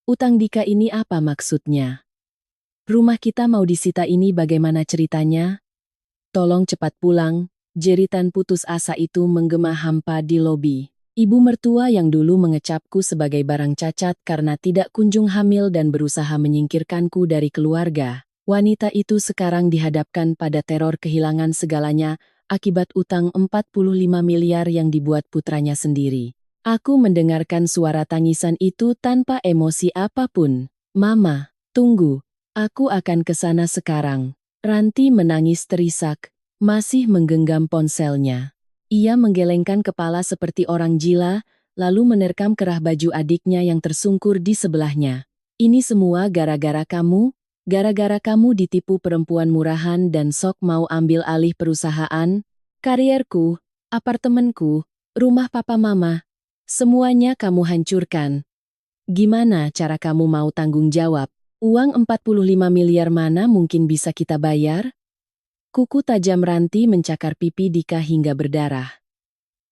Utang Dika ini apa maksudnya? Rumah kita mau disita ini bagaimana ceritanya? Tolong cepat pulang. Jeritan putus asa itu menggema hampa di lobi. Ibu mertua yang dulu mengecapku sebagai barang cacat karena tidak kunjung hamil dan berusaha menyingkirkanku dari keluarga. Wanita itu sekarang dihadapkan pada teror kehilangan segalanya akibat utang 45 miliar yang dibuat putranya sendiri. Aku mendengarkan suara tangisan itu tanpa emosi apapun. Mama, tunggu. Aku akan ke sana sekarang. Ranti menangis terisak. Masih menggenggam ponselnya. Ia menggelengkan kepala seperti orang gila, lalu menerkam kerah baju adiknya yang tersungkur di sebelahnya. Ini semua gara-gara kamu? Gara-gara kamu ditipu perempuan murahan dan sok mau ambil alih perusahaan, karierku, apartemenku, rumah papa mama. Semuanya kamu hancurkan. Gimana cara kamu mau tanggung jawab? Uang 45 miliar mana mungkin bisa kita bayar? Kuku tajam Ranti mencakar pipi Dika hingga berdarah.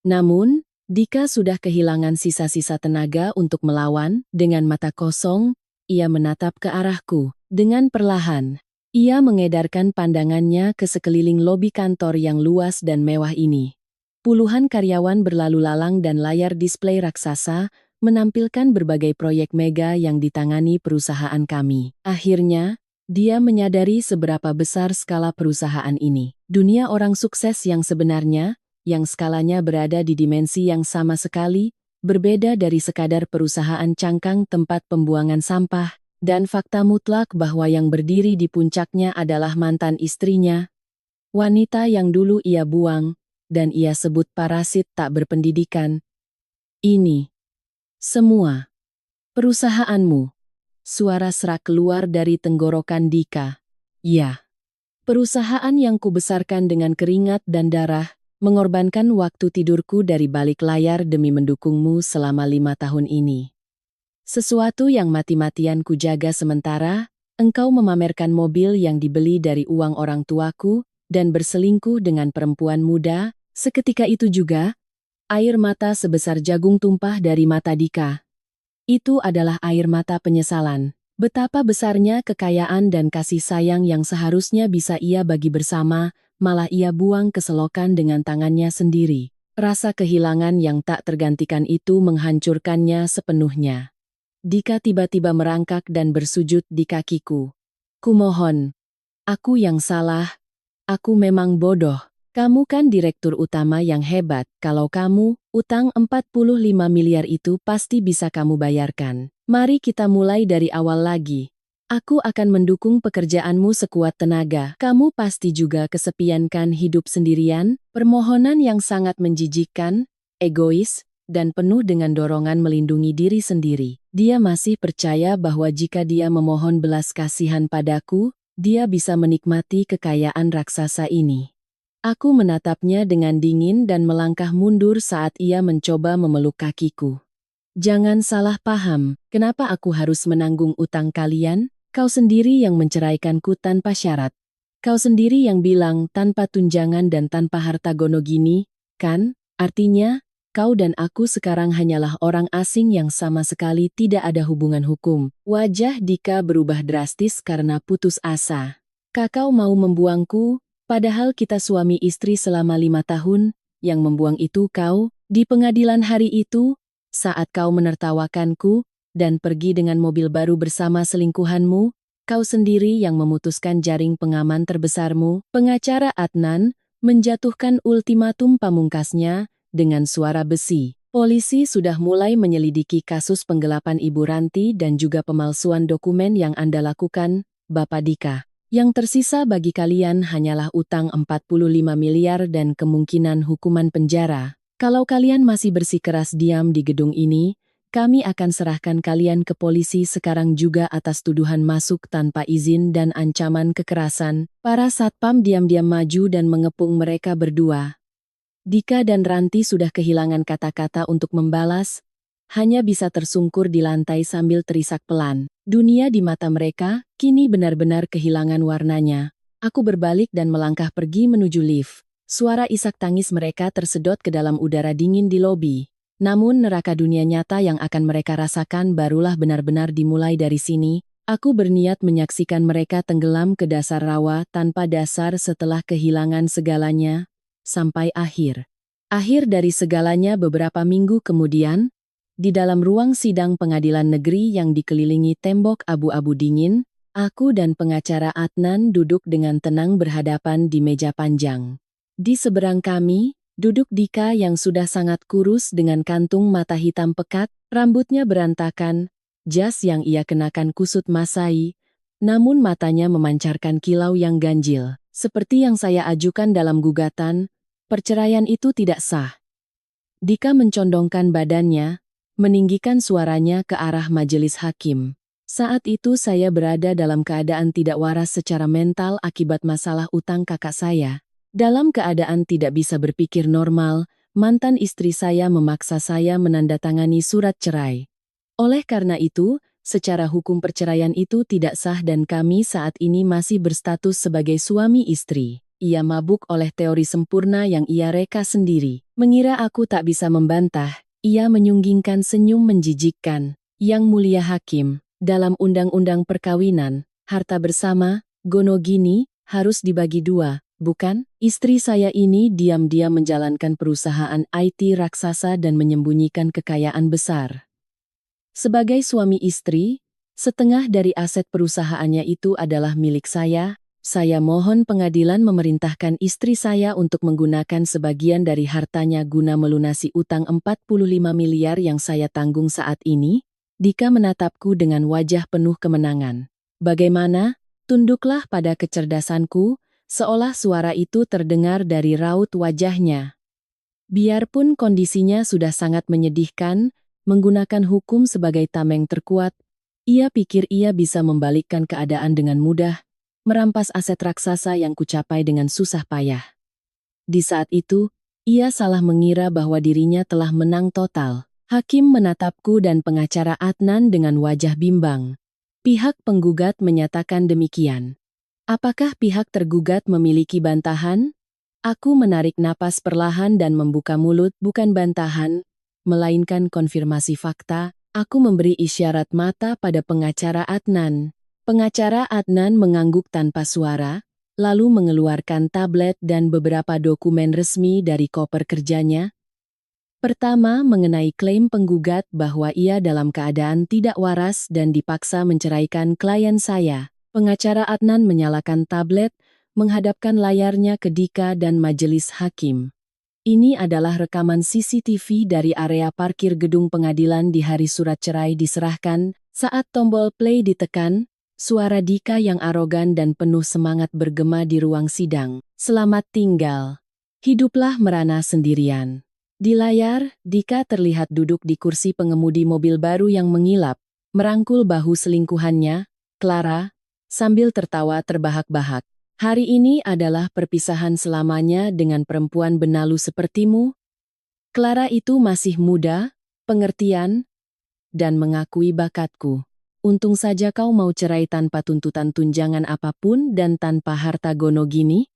Namun, Dika sudah kehilangan sisa-sisa tenaga untuk melawan. Dengan mata kosong, ia menatap ke arahku. Dengan perlahan, ia mengedarkan pandangannya ke sekeliling lobi kantor yang luas dan mewah ini. Puluhan karyawan berlalu lalang dan layar display raksasa menampilkan berbagai proyek mega yang ditangani perusahaan kami. Akhirnya, dia menyadari seberapa besar skala perusahaan ini. Dunia orang sukses yang sebenarnya, yang skalanya berada di dimensi yang sama sekali, berbeda dari sekadar perusahaan cangkang tempat pembuangan sampah, dan fakta mutlak bahwa yang berdiri di puncaknya adalah mantan istrinya, wanita yang dulu ia buang, dan ia sebut parasit tak berpendidikan. Ini semua perusahaanmu. Suara serak keluar dari tenggorokan Dika. Ya, perusahaan yang kubesarkan dengan keringat dan darah, mengorbankan waktu tidurku dari balik layar demi mendukungmu selama 5 tahun ini. Sesuatu yang mati-matian kujaga sementara, engkau memamerkan mobil yang dibeli dari uang orang tuaku, dan berselingkuh dengan perempuan muda. Seketika itu juga, air mata sebesar jagung tumpah dari mata Dika. Itu adalah air mata penyesalan. Betapa besarnya kekayaan dan kasih sayang yang seharusnya bisa ia bagi bersama, malah ia buang ke selokan dengan tangannya sendiri. Rasa kehilangan yang tak tergantikan itu menghancurkannya sepenuhnya. Dika tiba-tiba merangkak dan bersujud di kakiku. Kumohon. Aku yang salah. Aku memang bodoh. Kamu kan direktur utama yang hebat. Kalau kamu, utang 45 miliar itu pasti bisa kamu bayarkan. Mari kita mulai dari awal lagi. Aku akan mendukung pekerjaanmu sekuat tenaga. Kamu pasti juga kesepian kan hidup sendirian? Permohonan yang sangat menjijikkan, egois, dan penuh dengan dorongan melindungi diri sendiri. Dia masih percaya bahwa jika dia memohon belas kasihan padaku, dia bisa menikmati kekayaan raksasa ini. Aku menatapnya dengan dingin dan melangkah mundur saat ia mencoba memeluk kakiku. Jangan salah paham, kenapa aku harus menanggung utang kalian? Kau sendiri yang menceraikanku tanpa syarat. Kau sendiri yang bilang tanpa tunjangan dan tanpa harta gono gini, kan? Artinya, kau dan aku sekarang hanyalah orang asing yang sama sekali tidak ada hubungan hukum. Wajah Dika berubah drastis karena putus asa. Kakau mau membuangku, padahal kita suami istri selama 5 tahun, yang membuang itu kau. Di pengadilan hari itu, saat kau menertawakanku, dan pergi dengan mobil baru bersama selingkuhanmu, kau sendiri yang memutuskan jaring pengaman terbesarmu. Pengacara Adnan menjatuhkan ultimatum pamungkasnya dengan suara besi. Polisi sudah mulai menyelidiki kasus penggelapan Ibu Ranti dan juga pemalsuan dokumen yang Anda lakukan, Bapak Dika. Yang tersisa bagi kalian hanyalah utang 45 miliar dan kemungkinan hukuman penjara. Kalau kalian masih bersikeras diam di gedung ini, kami akan serahkan kalian ke polisi sekarang juga atas tuduhan masuk tanpa izin dan ancaman kekerasan. Para satpam diam-diam maju dan mengepung mereka berdua. Dika dan Ranti sudah kehilangan kata-kata untuk membalas, hanya bisa tersungkur di lantai sambil terisak pelan. Dunia di mata mereka kini benar-benar kehilangan warnanya. Aku berbalik dan melangkah pergi menuju lift. Suara isak tangis mereka tersedot ke dalam udara dingin di lobi. Namun neraka dunia nyata yang akan mereka rasakan barulah benar-benar dimulai dari sini. Aku berniat menyaksikan mereka tenggelam ke dasar rawa tanpa dasar setelah kehilangan segalanya, sampai akhir. Akhir dari segalanya beberapa minggu kemudian, di dalam ruang sidang pengadilan negeri yang dikelilingi tembok abu-abu dingin, aku dan pengacara Adnan duduk dengan tenang berhadapan di meja panjang. Di seberang kami, duduk Dika yang sudah sangat kurus dengan kantung mata hitam pekat, rambutnya berantakan, jas yang ia kenakan kusut masai, namun matanya memancarkan kilau yang ganjil. Seperti yang saya ajukan dalam gugatan, perceraian itu tidak sah. Dika mencondongkan badannya, meninggikan suaranya ke arah majelis hakim. Saat itu saya berada dalam keadaan tidak waras secara mental akibat masalah utang kakak saya. Dalam keadaan tidak bisa berpikir normal, mantan istri saya memaksa saya menandatangani surat cerai. Oleh karena itu, secara hukum perceraian itu tidak sah dan kami saat ini masih berstatus sebagai suami istri. Ia mabuk oleh teori sempurna yang ia reka sendiri. Mengira aku tak bisa membantah, ia menyunggingkan senyum menjijikkan. Yang mulia hakim, dalam undang-undang perkawinan, harta bersama, gono gini, harus dibagi dua, bukan? Istri saya ini diam-diam menjalankan perusahaan IT raksasa dan menyembunyikan kekayaan besar. Sebagai suami istri, setengah dari aset perusahaannya itu adalah milik saya. Saya mohon pengadilan memerintahkan istri saya untuk menggunakan sebagian dari hartanya guna melunasi utang 45 miliar yang saya tanggung saat ini. Dika menatapku dengan wajah penuh kemenangan. Bagaimana? Tunduklah pada kecerdasanku, seolah suara itu terdengar dari raut wajahnya. Biarpun kondisinya sudah sangat menyedihkan, menggunakan hukum sebagai tameng terkuat, ia pikir ia bisa membalikkan keadaan dengan mudah, merampas aset raksasa yang kucapai dengan susah payah. Di saat itu, ia salah mengira bahwa dirinya telah menang total. Hakim menatapku dan pengacara Adnan dengan wajah bimbang. Pihak penggugat menyatakan demikian. Apakah pihak tergugat memiliki bantahan? Aku menarik napas perlahan dan membuka mulut, bukan bantahan, melainkan konfirmasi fakta. Aku memberi isyarat mata pada pengacara Adnan. Pengacara Adnan mengangguk tanpa suara, lalu mengeluarkan tablet dan beberapa dokumen resmi dari koper kerjanya. Pertama, mengenai klaim penggugat bahwa ia dalam keadaan tidak waras dan dipaksa menceraikan klien saya. Pengacara Adnan menyalakan tablet, menghadapkan layarnya ke Dika dan majelis hakim. Ini adalah rekaman CCTV dari area parkir gedung pengadilan di hari surat cerai diserahkan. Saat tombol play ditekan, suara Dika yang arogan dan penuh semangat bergema di ruang sidang. Selamat tinggal. Hiduplah merana sendirian. Di layar, Dika terlihat duduk di kursi pengemudi mobil baru yang mengilap, merangkul bahu selingkuhannya, Clara, sambil tertawa terbahak-bahak. Hari ini adalah perpisahan selamanya dengan perempuan benalu sepertimu. Clara itu masih muda, pengertian, dan mengakui bakatku. Untung saja kau mau cerai tanpa tuntutan tunjangan apapun dan tanpa harta gono gini.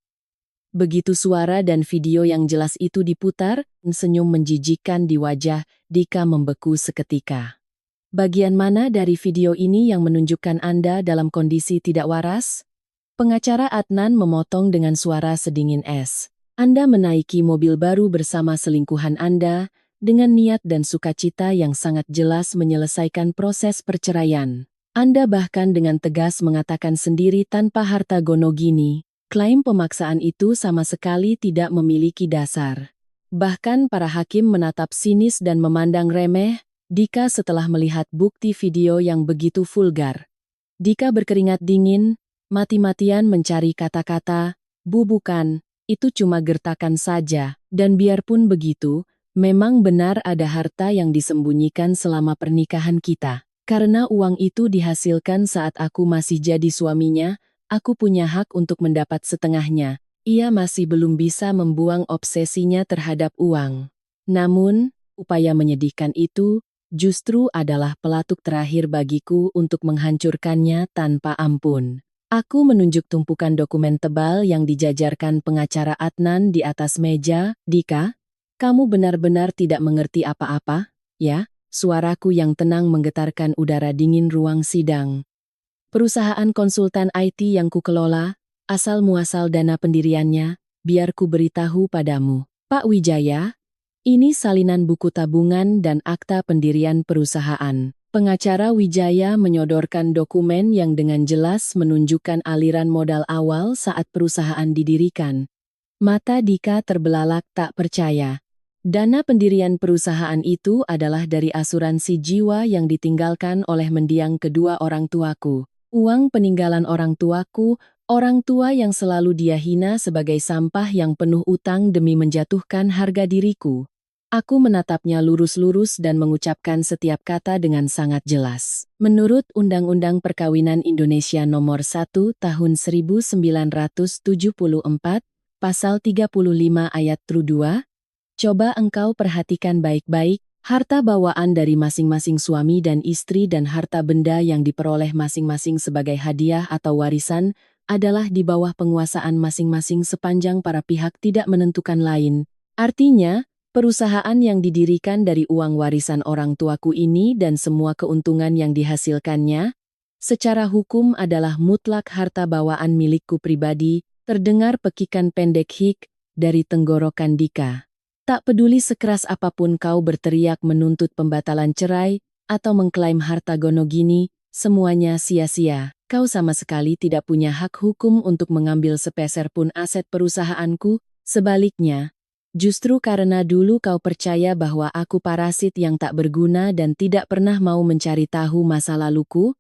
Begitu suara dan video yang jelas itu diputar, senyum menjijikkan di wajah Dika membeku seketika. Bagian mana dari video ini yang menunjukkan Anda dalam kondisi tidak waras? Pengacara Adnan memotong dengan suara sedingin es. Anda menaiki mobil baru bersama selingkuhan Anda, dengan niat dan sukacita yang sangat jelas menyelesaikan proses perceraian. Anda bahkan dengan tegas mengatakan sendiri tanpa harta gono gini. Klaim pemaksaan itu sama sekali tidak memiliki dasar. Bahkan para hakim menatap sinis dan memandang remeh Dika setelah melihat bukti video yang begitu vulgar. Dika berkeringat dingin, mati-matian mencari kata-kata, bukan, itu cuma gertakan saja, dan biarpun begitu, memang benar ada harta yang disembunyikan selama pernikahan kita. Karena uang itu dihasilkan saat aku masih jadi suaminya, aku punya hak untuk mendapat setengahnya. Ia masih belum bisa membuang obsesinya terhadap uang. Namun, upaya menyedihkan itu justru adalah pelatuk terakhir bagiku untuk menghancurkannya tanpa ampun. Aku menunjuk tumpukan dokumen tebal yang dijajarkan pengacara Adnan di atas meja. Dika, kamu benar-benar tidak mengerti apa-apa, ya? Suaraku yang tenang menggetarkan udara dingin ruang sidang. Perusahaan konsultan IT yang kukelola, asal-muasal dana pendiriannya, biar ku beritahu padamu. Pak Wijaya, ini salinan buku tabungan dan akta pendirian perusahaan. Pengacara Wijaya menyodorkan dokumen yang dengan jelas menunjukkan aliran modal awal saat perusahaan didirikan. Mata Dika terbelalak tak percaya. Dana pendirian perusahaan itu adalah dari asuransi jiwa yang ditinggalkan oleh mendiang kedua orang tuaku. Uang peninggalan orang tuaku, orang tua yang selalu dia hina sebagai sampah yang penuh utang demi menjatuhkan harga diriku. Aku menatapnya lurus-lurus dan mengucapkan setiap kata dengan sangat jelas. Menurut Undang-Undang Perkawinan Indonesia Nomor 1 Tahun 1974, Pasal 35 Ayat 2, coba engkau perhatikan baik-baik, harta bawaan dari masing-masing suami dan istri dan harta benda yang diperoleh masing-masing sebagai hadiah atau warisan adalah di bawah penguasaan masing-masing sepanjang para pihak tidak menentukan lain. Artinya, perusahaan yang didirikan dari uang warisan orang tuaku ini dan semua keuntungan yang dihasilkannya, secara hukum adalah mutlak harta bawaan milikku pribadi, terdengar pekikan pendek hik dari tenggorokan Dika. Tak peduli sekeras apapun kau berteriak menuntut pembatalan cerai atau mengklaim harta gono gini, semuanya sia-sia. Kau sama sekali tidak punya hak hukum untuk mengambil sepeser pun aset perusahaanku. Sebaliknya, justru karena dulu kau percaya bahwa aku parasit yang tak berguna dan tidak pernah mau mencari tahu masa laluku,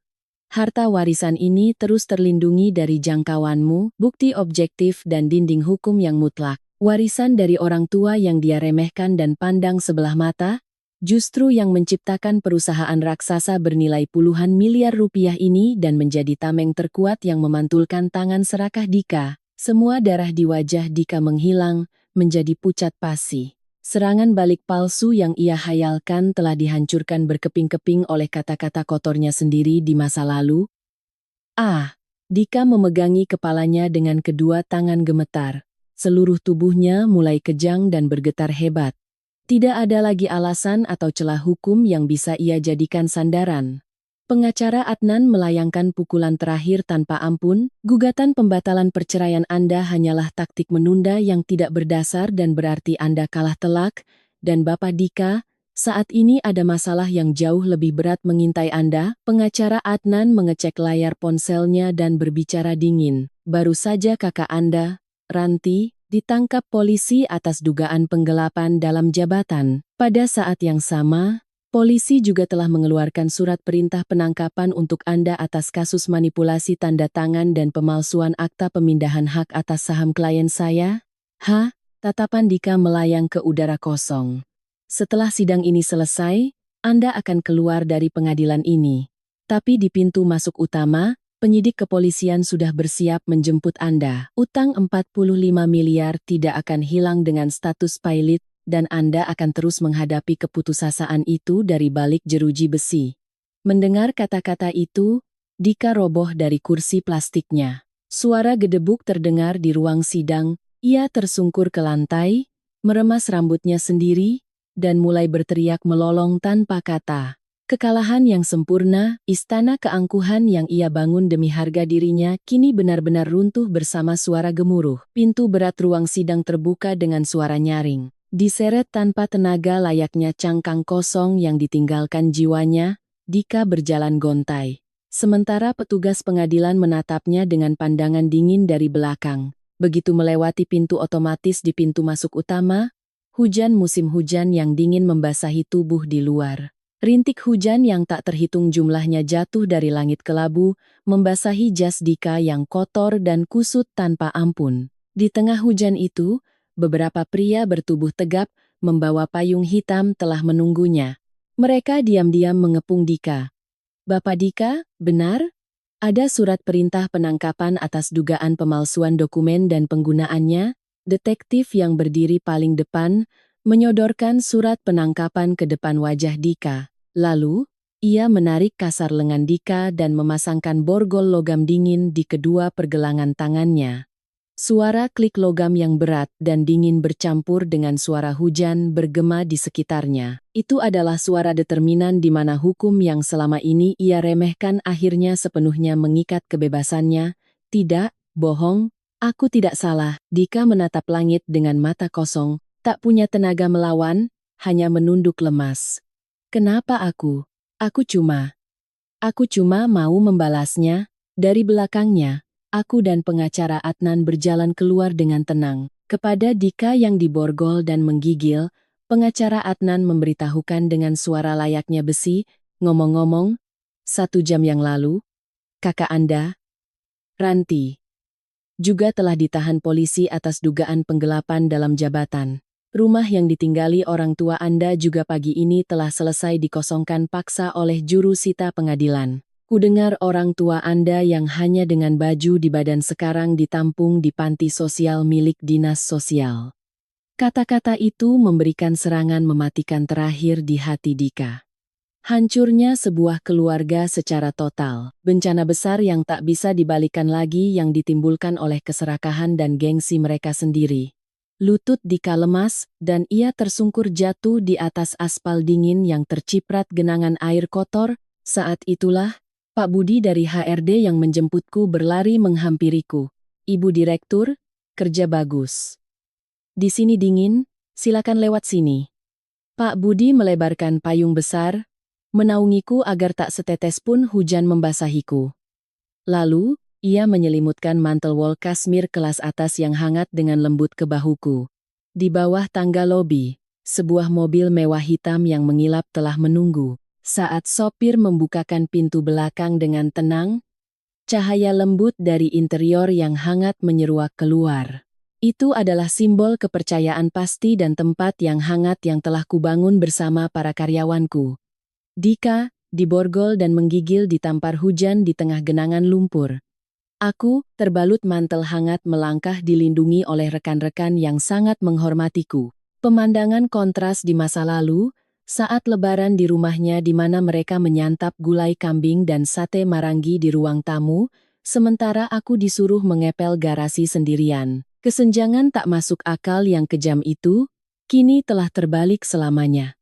harta warisan ini terus terlindungi dari jangkauanmu, bukti objektif dan dinding hukum yang mutlak. Warisan dari orang tua yang dia remehkan dan pandang sebelah mata, justru yang menciptakan perusahaan raksasa bernilai puluhan miliar rupiah ini dan menjadi tameng terkuat yang memantulkan tangan serakah Dika. Semua darah di wajah Dika menghilang, menjadi pucat pasi. Serangan balik palsu yang ia hayalkan telah dihancurkan berkeping-keping oleh kata-kata kotornya sendiri di masa lalu. Dika memegangi kepalanya dengan kedua tangan gemetar. Seluruh tubuhnya mulai kejang dan bergetar hebat. Tidak ada lagi alasan atau celah hukum yang bisa ia jadikan sandaran. Pengacara Adnan melayangkan pukulan terakhir tanpa ampun, gugatan pembatalan perceraian Anda hanyalah taktik menunda yang tidak berdasar dan berarti Anda kalah telak, dan Bapak Dika, saat ini ada masalah yang jauh lebih berat mengintai Anda. Pengacara Adnan mengecek layar ponselnya dan berbicara dingin. Baru saja kakak Anda, Ranti, ditangkap polisi atas dugaan penggelapan dalam jabatan. Pada saat yang sama, polisi juga telah mengeluarkan surat perintah penangkapan untuk Anda atas kasus manipulasi tanda tangan dan pemalsuan akta pemindahan hak atas saham klien saya. Tatapan Dika melayang ke udara kosong. Setelah sidang ini selesai, Anda akan keluar dari pengadilan ini. Tapi di pintu masuk utama, penyidik kepolisian sudah bersiap menjemput Anda. Utang 45 miliar tidak akan hilang dengan status pilot, dan Anda akan terus menghadapi keputusasaan itu dari balik jeruji besi. Mendengar kata-kata itu, Dika roboh dari kursi plastiknya. Suara gedebuk terdengar di ruang sidang, ia tersungkur ke lantai, meremas rambutnya sendiri, dan mulai berteriak melolong tanpa kata. Kekalahan yang sempurna, istana keangkuhan yang ia bangun demi harga dirinya kini benar-benar runtuh bersama suara gemuruh. Pintu berat ruang sidang terbuka dengan suara nyaring. Diseret tanpa tenaga layaknya cangkang kosong yang ditinggalkan jiwanya, Dika berjalan gontai. Sementara petugas pengadilan menatapnya dengan pandangan dingin dari belakang. Begitu melewati pintu otomatis di pintu masuk utama, hujan musim hujan yang dingin membasahi tubuh di luar. Rintik hujan yang tak terhitung jumlahnya jatuh dari langit kelabu, membasahi jas Dika yang kotor dan kusut tanpa ampun. Di tengah hujan itu, beberapa pria bertubuh tegap, membawa payung hitam telah menunggunya. Mereka diam-diam mengepung Dika. Bapak Dika, benar? Ada surat perintah penangkapan atas dugaan pemalsuan dokumen dan penggunaannya. Detektif yang berdiri paling depan, menyodorkan surat penangkapan ke depan wajah Dika. Lalu, ia menarik kasar lengan Dika dan memasangkan borgol logam dingin di kedua pergelangan tangannya. Suara klik logam yang berat dan dingin bercampur dengan suara hujan bergema di sekitarnya. Itu adalah suara determinan di mana hukum yang selama ini ia remehkan akhirnya sepenuhnya mengikat kebebasannya. Tidak, bohong, aku tidak salah. Dika menatap langit dengan mata kosong, tak punya tenaga melawan, hanya menunduk lemas. Kenapa aku? Aku cuma mau membalasnya. Dari belakangnya, aku dan pengacara Adnan berjalan keluar dengan tenang. Kepada Dika yang diborgol dan menggigil, pengacara Adnan memberitahukan dengan suara layaknya besi, ngomong-ngomong, 1 jam yang lalu, kakak Anda, Ranti, juga telah ditahan polisi atas dugaan penggelapan dalam jabatan. Rumah yang ditinggali orang tua Anda juga pagi ini telah selesai dikosongkan paksa oleh juru sita pengadilan. Kudengar orang tua Anda yang hanya dengan baju di badan sekarang ditampung di panti sosial milik dinas sosial. Kata-kata itu memberikan serangan mematikan terakhir di hati Dika. Hancurnya sebuah keluarga secara total. Bencana besar yang tak bisa dibalikan lagi yang ditimbulkan oleh keserakahan dan gengsi mereka sendiri. Lutut Dika lemas, dan ia tersungkur jatuh di atas aspal dingin yang terciprat genangan air kotor. Saat itulah, Pak Budi dari HRD yang menjemputku berlari menghampiriku. Ibu Direktur, kerja bagus. Di sini dingin, silakan lewat sini. Pak Budi melebarkan payung besar, menaungiku agar tak setetes pun hujan membasahiku. Lalu, ia menyelimutkan mantel wol kasmir kelas atas yang hangat dengan lembut ke bahuku. Di bawah tangga lobi, sebuah mobil mewah hitam yang mengilap telah menunggu. Saat sopir membukakan pintu belakang dengan tenang, cahaya lembut dari interior yang hangat menyeruak keluar. Itu adalah simbol kepercayaan pasti dan tempat yang hangat yang telah kubangun bersama para karyawanku. Dika, diborgol dan menggigil ditampar hujan di tengah genangan lumpur. Aku, terbalut mantel hangat melangkah dilindungi oleh rekan-rekan yang sangat menghormatiku. Pemandangan kontras di masa lalu, saat lebaran di rumahnya di mana mereka menyantap gulai kambing dan sate marangi di ruang tamu, sementara aku disuruh mengepel garasi sendirian. Kesenjangan tak masuk akal yang kejam itu, kini telah terbalik selamanya.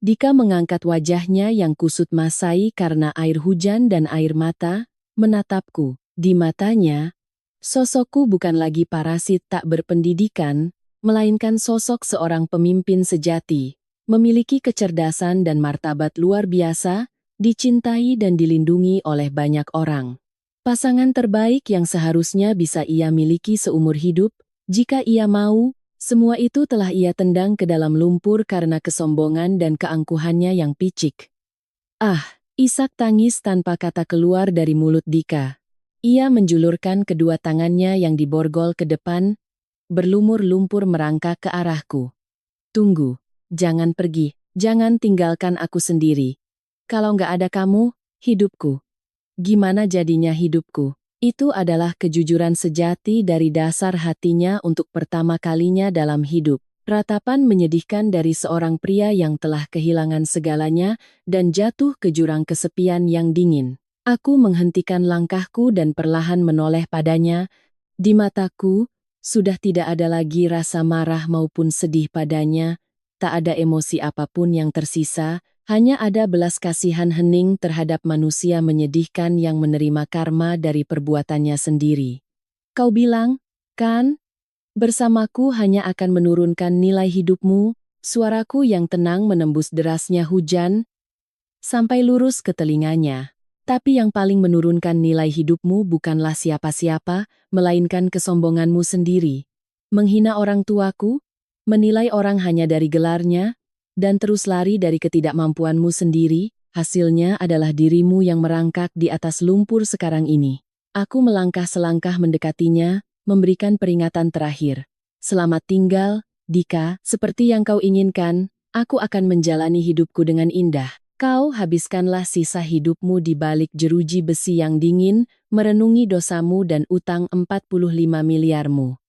Dika mengangkat wajahnya yang kusut masai karena air hujan dan air mata, menatapku. Di matanya, sosokku bukan lagi parasit tak berpendidikan, melainkan sosok seorang pemimpin sejati, memiliki kecerdasan dan martabat luar biasa, dicintai dan dilindungi oleh banyak orang. Pasangan terbaik yang seharusnya bisa ia miliki seumur hidup, jika ia mau, semua itu telah ia tendang ke dalam lumpur karena kesombongan dan keangkuhannya yang picik. Ah, isak tangis tanpa kata keluar dari mulut Dika. Ia menjulurkan kedua tangannya yang diborgol ke depan, berlumur lumpur merangkak ke arahku. Tunggu, jangan pergi. Jangan tinggalkan aku sendiri. Kalau nggak ada kamu, hidupku. Gimana jadinya hidupku? Itu adalah kejujuran sejati dari dasar hatinya untuk pertama kalinya dalam hidup. Ratapan menyedihkan dari seorang pria yang telah kehilangan segalanya dan jatuh ke jurang kesepian yang dingin. Aku menghentikan langkahku dan perlahan menoleh padanya. Di mataku, sudah tidak ada lagi rasa marah maupun sedih padanya. Tak ada emosi apapun yang tersisa, hanya ada belas kasihan hening terhadap manusia menyedihkan yang menerima karma dari perbuatannya sendiri. Kau bilang, kan? Bersamaku hanya akan menurunkan nilai hidupmu, suaraku yang tenang menembus derasnya hujan, sampai lurus ke telinganya. Tapi yang paling menurunkan nilai hidupmu bukanlah siapa-siapa, melainkan kesombonganmu sendiri. Menghina orang tuaku, menilai orang hanya dari gelarnya, dan terus lari dari ketidakmampuanmu sendiri, hasilnya adalah dirimu yang merangkak di atas lumpur sekarang ini. Aku melangkah selangkah mendekatinya, memberikan peringatan terakhir. Selamat tinggal, Dika, seperti yang kau inginkan, aku akan menjalani hidupku dengan indah. Kau habiskanlah sisa hidupmu di balik jeruji besi yang dingin, merenungi dosamu dan utang 45 miliarmu.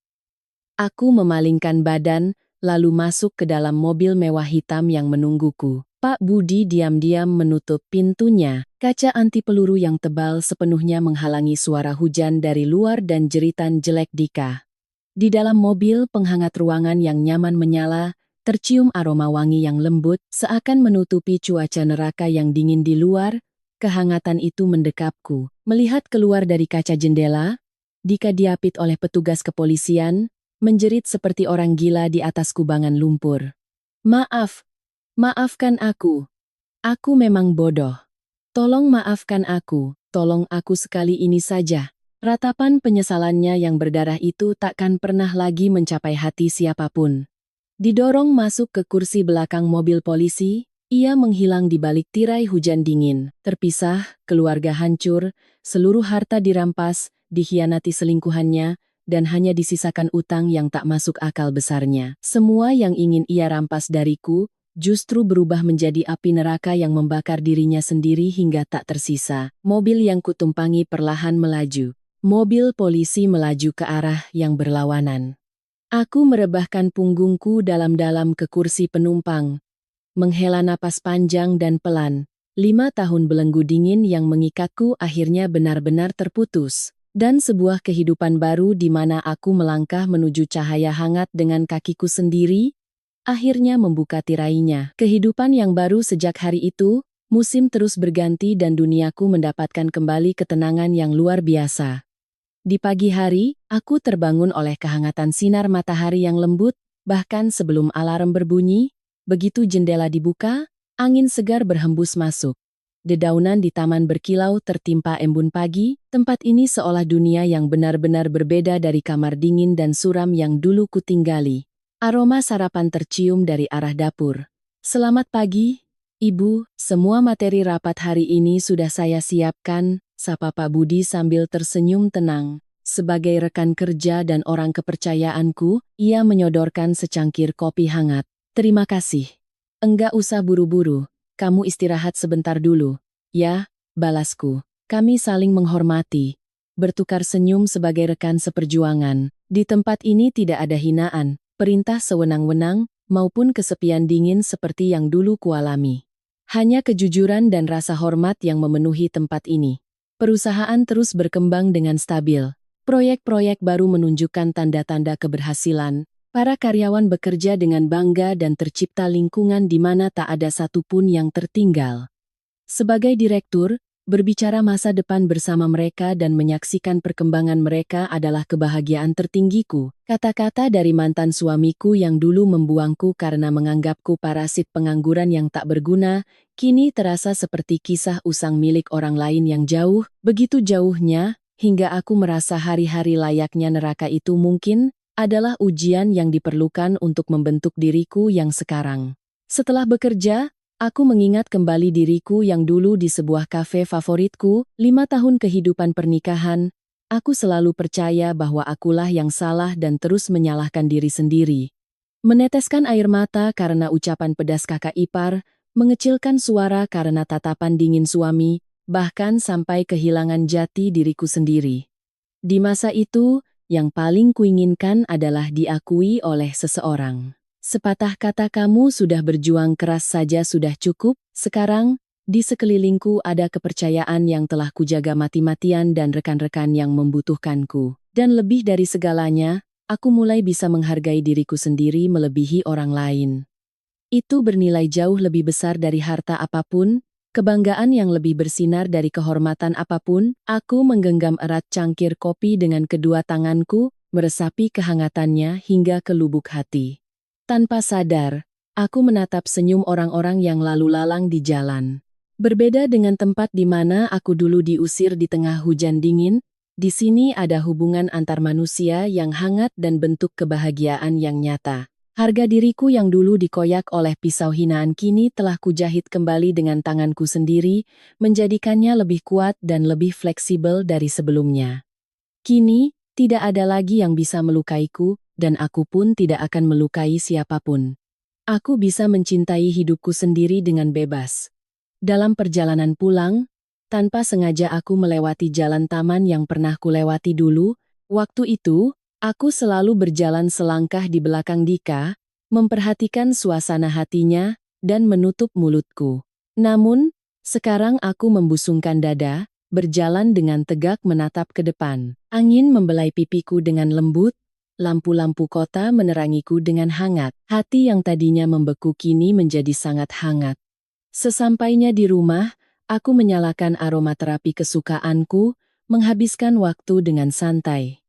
Aku memalingkan badan, lalu masuk ke dalam mobil mewah hitam yang menungguku. Pak Budi diam-diam menutup pintunya. Kaca anti peluru yang tebal sepenuhnya menghalangi suara hujan dari luar dan jeritan jelek Dika. Di dalam mobil penghangat ruangan yang nyaman menyala, tercium aroma wangi yang lembut, seakan menutupi cuaca neraka yang dingin di luar. Kehangatan itu mendekapku. Melihat keluar dari kaca jendela, Dika diapit oleh petugas kepolisian, menjerit seperti orang gila di atas kubangan lumpur. Maafkan aku. Aku memang bodoh. Tolong maafkan aku, tolong aku sekali ini saja. Ratapan penyesalannya yang berdarah itu takkan pernah lagi mencapai hati siapapun. Didorong masuk ke kursi belakang mobil polisi, ia menghilang di balik tirai hujan dingin. Terpisah, keluarga hancur, seluruh harta dirampas, dikhianati selingkuhannya, dan hanya disisakan utang yang tak masuk akal besarnya. Semua yang ingin ia rampas dariku, justru berubah menjadi api neraka yang membakar dirinya sendiri hingga tak tersisa. Mobil yang kutumpangi perlahan melaju. Mobil polisi melaju ke arah yang berlawanan. Aku merebahkan punggungku dalam-dalam ke kursi penumpang. Menghela napas panjang dan pelan. 5 tahun belenggu dingin yang mengikatku akhirnya benar-benar terputus. Dan sebuah kehidupan baru di mana aku melangkah menuju cahaya hangat dengan kakiku sendiri, akhirnya membuka tirainya. Kehidupan yang baru sejak hari itu, musim terus berganti dan duniaku mendapatkan kembali ketenangan yang luar biasa. Di pagi hari, aku terbangun oleh kehangatan sinar matahari yang lembut, bahkan sebelum alarm berbunyi, begitu jendela dibuka, angin segar berhembus masuk. Dedaunan di taman berkilau tertimpa embun pagi, tempat ini seolah dunia yang benar-benar berbeda dari kamar dingin dan suram yang dulu kutinggali. Aroma sarapan tercium dari arah dapur. Selamat pagi, Ibu, semua materi rapat hari ini sudah saya siapkan, sapa Pak Budi sambil tersenyum tenang. Sebagai rekan kerja dan orang kepercayaanku, ia menyodorkan secangkir kopi hangat. Terima kasih. Enggak usah buru-buru, kamu istirahat sebentar dulu. Ya, balasku. Kami saling menghormati. Bertukar senyum sebagai rekan seperjuangan. Di tempat ini tidak ada hinaan, perintah sewenang-wenang, maupun kesepian dingin seperti yang dulu kualami. Hanya kejujuran dan rasa hormat yang memenuhi tempat ini. Perusahaan terus berkembang dengan stabil. Proyek-proyek baru menunjukkan tanda-tanda keberhasilan. Para karyawan bekerja dengan bangga dan tercipta lingkungan di mana tak ada satupun yang tertinggal. Sebagai direktur, berbicara masa depan bersama mereka dan menyaksikan perkembangan mereka adalah kebahagiaan tertinggiku. Kata-kata dari mantan suamiku yang dulu membuangku karena menganggapku parasit pengangguran yang tak berguna, kini terasa seperti kisah usang milik orang lain yang jauh, begitu jauhnya, hingga aku merasa hari-hari layaknya neraka itu mungkin adalah ujian yang diperlukan untuk membentuk diriku yang sekarang. Setelah bekerja, aku mengingat kembali diriku yang dulu di sebuah kafe favoritku, 5 tahun kehidupan pernikahan. Aku selalu percaya bahwa akulah yang salah dan terus menyalahkan diri sendiri. Meneteskan air mata karena ucapan pedas kakak ipar, mengecilkan suara karena tatapan dingin suami, bahkan sampai kehilangan jati diriku sendiri. Di masa itu, yang paling kuinginkan adalah diakui oleh seseorang. Sepatah kata kamu sudah berjuang keras saja sudah cukup, sekarang, di sekelilingku ada kepercayaan yang telah kujaga mati-matian dan rekan-rekan yang membutuhkanku. Dan lebih dari segalanya, aku mulai bisa menghargai diriku sendiri melebihi orang lain. Itu bernilai jauh lebih besar dari harta apapun, kebanggaan yang lebih bersinar dari kehormatan apapun. Aku menggenggam erat cangkir kopi dengan kedua tanganku, meresapi kehangatannya hingga ke lubuk hati. Tanpa sadar, aku menatap senyum orang-orang yang lalu lalang di jalan. Berbeda dengan tempat di mana aku dulu diusir di tengah hujan dingin, di sini ada hubungan antar manusia yang hangat dan bentuk kebahagiaan yang nyata. Harga diriku yang dulu dikoyak oleh pisau hinaan kini telah kujahit kembali dengan tanganku sendiri, menjadikannya lebih kuat dan lebih fleksibel dari sebelumnya. Kini, tidak ada lagi yang bisa melukaiku, dan aku pun tidak akan melukai siapapun. Aku bisa mencintai hidupku sendiri dengan bebas. Dalam perjalanan pulang, tanpa sengaja aku melewati jalan taman yang pernah kulewati dulu. Waktu itu, aku selalu berjalan selangkah di belakang Dika, memperhatikan suasana hatinya, dan menutup mulutku. Namun, sekarang aku membusungkan dada, berjalan dengan tegak menatap ke depan. Angin membelai pipiku dengan lembut, lampu-lampu kota menerangiku dengan hangat. Hati yang tadinya membeku kini menjadi sangat hangat. Sesampainya di rumah, aku menyalakan aromaterapi kesukaanku, menghabiskan waktu dengan santai.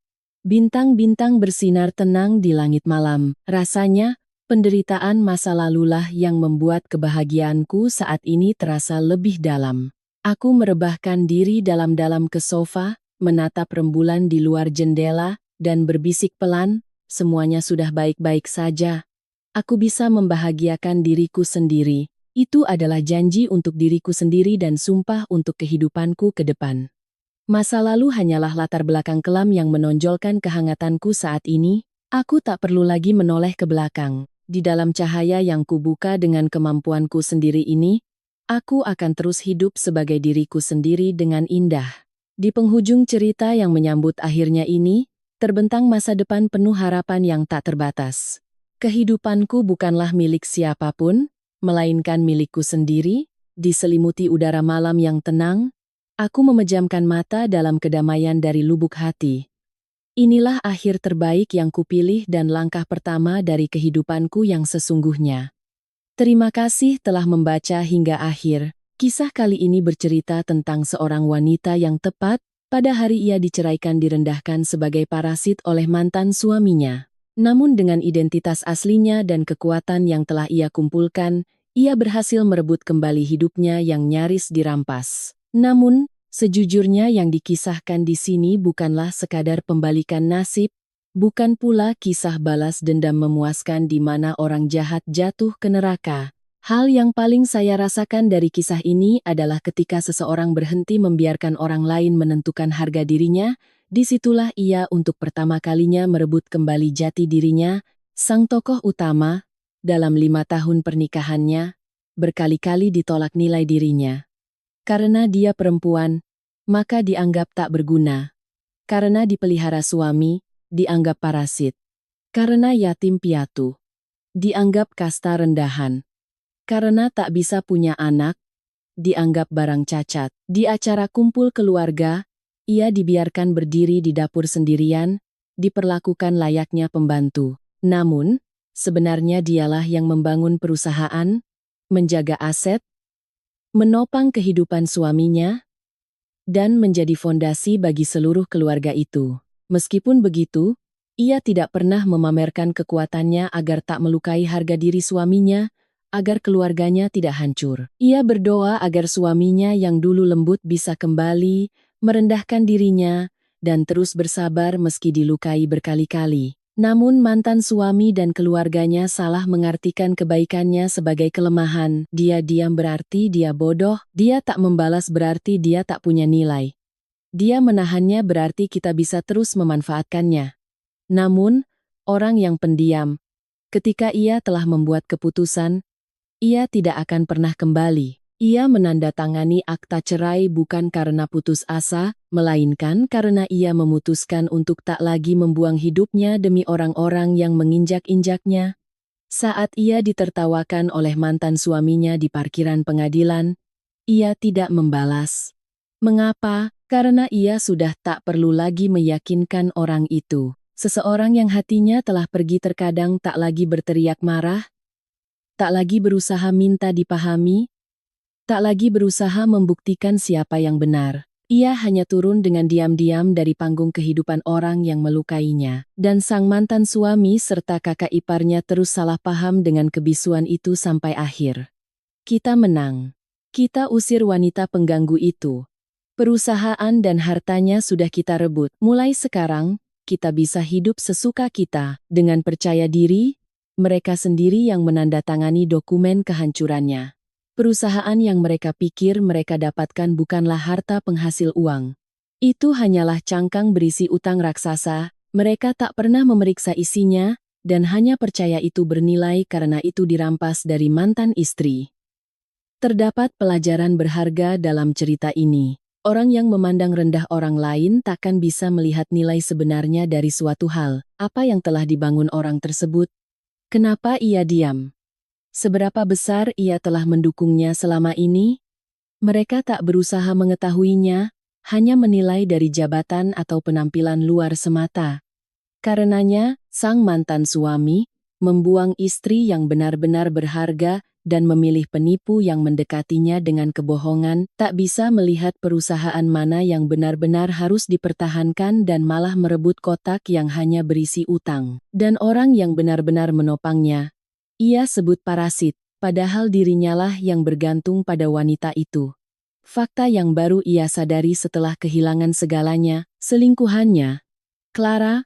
Bintang-bintang bersinar tenang di langit malam. Rasanya, penderitaan masa lalulah yang membuat kebahagiaanku saat ini terasa lebih dalam. Aku merebahkan diri dalam-dalam ke sofa, menatap rembulan di luar jendela, dan berbisik pelan, semuanya sudah baik-baik saja. Aku bisa membahagiakan diriku sendiri. Itu adalah janji untuk diriku sendiri dan sumpah untuk kehidupanku ke depan. Masa lalu hanyalah latar belakang kelam yang menonjolkan kehangatanku saat ini. Aku tak perlu lagi menoleh ke belakang. Di dalam cahaya yang kubuka dengan kemampuanku sendiri ini, aku akan terus hidup sebagai diriku sendiri dengan indah. Di penghujung cerita yang menyambut akhirnya ini, terbentang masa depan penuh harapan yang tak terbatas. Kehidupanku bukanlah milik siapapun, melainkan milikku sendiri. Diselimuti udara malam yang tenang, aku memejamkan mata dalam kedamaian dari lubuk hati. Inilah akhir terbaik yang kupilih dan langkah pertama dari kehidupanku yang sesungguhnya. Terima kasih telah membaca hingga akhir. Kisah kali ini bercerita tentang seorang wanita yang tepat pada hari ia diceraikan direndahkan sebagai parasit oleh mantan suaminya. Namun dengan identitas aslinya dan kekuatan yang telah ia kumpulkan, ia berhasil merebut kembali hidupnya yang nyaris dirampas. Namun, sejujurnya yang dikisahkan di sini bukanlah sekadar pembalikan nasib, bukan pula kisah balas dendam memuaskan di mana orang jahat jatuh ke neraka. Hal yang paling saya rasakan dari kisah ini adalah ketika seseorang berhenti membiarkan orang lain menentukan harga dirinya, disitulah ia untuk pertama kalinya merebut kembali jati dirinya. Sang tokoh utama, dalam 5 tahun pernikahannya, berkali-kali ditolak nilai dirinya. Karena dia perempuan, maka dianggap tak berguna. Karena dipelihara suami, dianggap parasit. Karena yatim piatu, dianggap kasta rendahan. Karena tak bisa punya anak, dianggap barang cacat. Di acara kumpul keluarga, ia dibiarkan berdiri di dapur sendirian, diperlakukan layaknya pembantu. Namun, sebenarnya dialah yang membangun perusahaan, menjaga aset, menopang kehidupan suaminya, dan menjadi fondasi bagi seluruh keluarga itu. Meskipun begitu, ia tidak pernah memamerkan kekuatannya agar tak melukai harga diri suaminya, agar keluarganya tidak hancur. Ia berdoa agar suaminya yang dulu lembut bisa kembali, merendahkan dirinya, dan terus bersabar meski dilukai berkali-kali. Namun mantan suami dan keluarganya salah mengartikan kebaikannya sebagai kelemahan. Dia diam berarti dia bodoh, dia tak membalas berarti dia tak punya nilai. Dia menahannya berarti kita bisa terus memanfaatkannya. Namun, orang yang pendiam, Ketika ia telah membuat keputusan, ia tidak akan pernah kembali. Ia menandatangani akta cerai bukan karena putus asa, melainkan karena ia memutuskan untuk tak lagi membuang hidupnya demi orang-orang yang menginjak-injaknya. Saat ia ditertawakan oleh mantan suaminya di parkiran pengadilan, ia tidak membalas. Mengapa? Karena ia sudah tak perlu lagi meyakinkan orang itu. Seseorang yang hatinya telah pergi terkadang tak lagi berteriak marah, tak lagi berusaha minta dipahami, tak lagi berusaha membuktikan siapa yang benar. Ia hanya turun dengan diam-diam dari panggung kehidupan orang yang melukainya. Dan sang mantan suami serta kakak iparnya terus salah paham dengan kebisuan itu sampai akhir. Kita menang. Kita usir wanita pengganggu itu. Perusahaan dan hartanya sudah kita rebut. Mulai sekarang, kita bisa hidup sesuka kita. Dengan percaya diri, mereka sendiri yang menandatangani dokumen kehancurannya. Perusahaan yang mereka pikir mereka dapatkan bukanlah harta penghasil uang. Itu hanyalah cangkang berisi utang raksasa, mereka tak pernah memeriksa isinya, dan hanya percaya itu bernilai karena itu dirampas dari mantan istri. Terdapat pelajaran berharga dalam cerita ini. Orang yang memandang rendah orang lain takkan bisa melihat nilai sebenarnya dari suatu hal. Apa yang telah dibangun orang tersebut? Kenapa ia diam? Seberapa besar ia telah mendukungnya selama ini? Mereka tak berusaha mengetahuinya, hanya menilai dari jabatan atau penampilan luar semata. Karenanya, sang mantan suami membuang istri yang benar-benar berharga dan memilih penipu yang mendekatinya dengan kebohongan, tak bisa melihat perusahaan mana yang benar-benar harus dipertahankan dan malah merebut kotak yang hanya berisi utang. Dan orang yang benar-benar menopangnya, ia sebut parasit, padahal dirinyalah yang bergantung pada wanita itu. Fakta yang baru ia sadari setelah kehilangan segalanya, selingkuhannya. Clara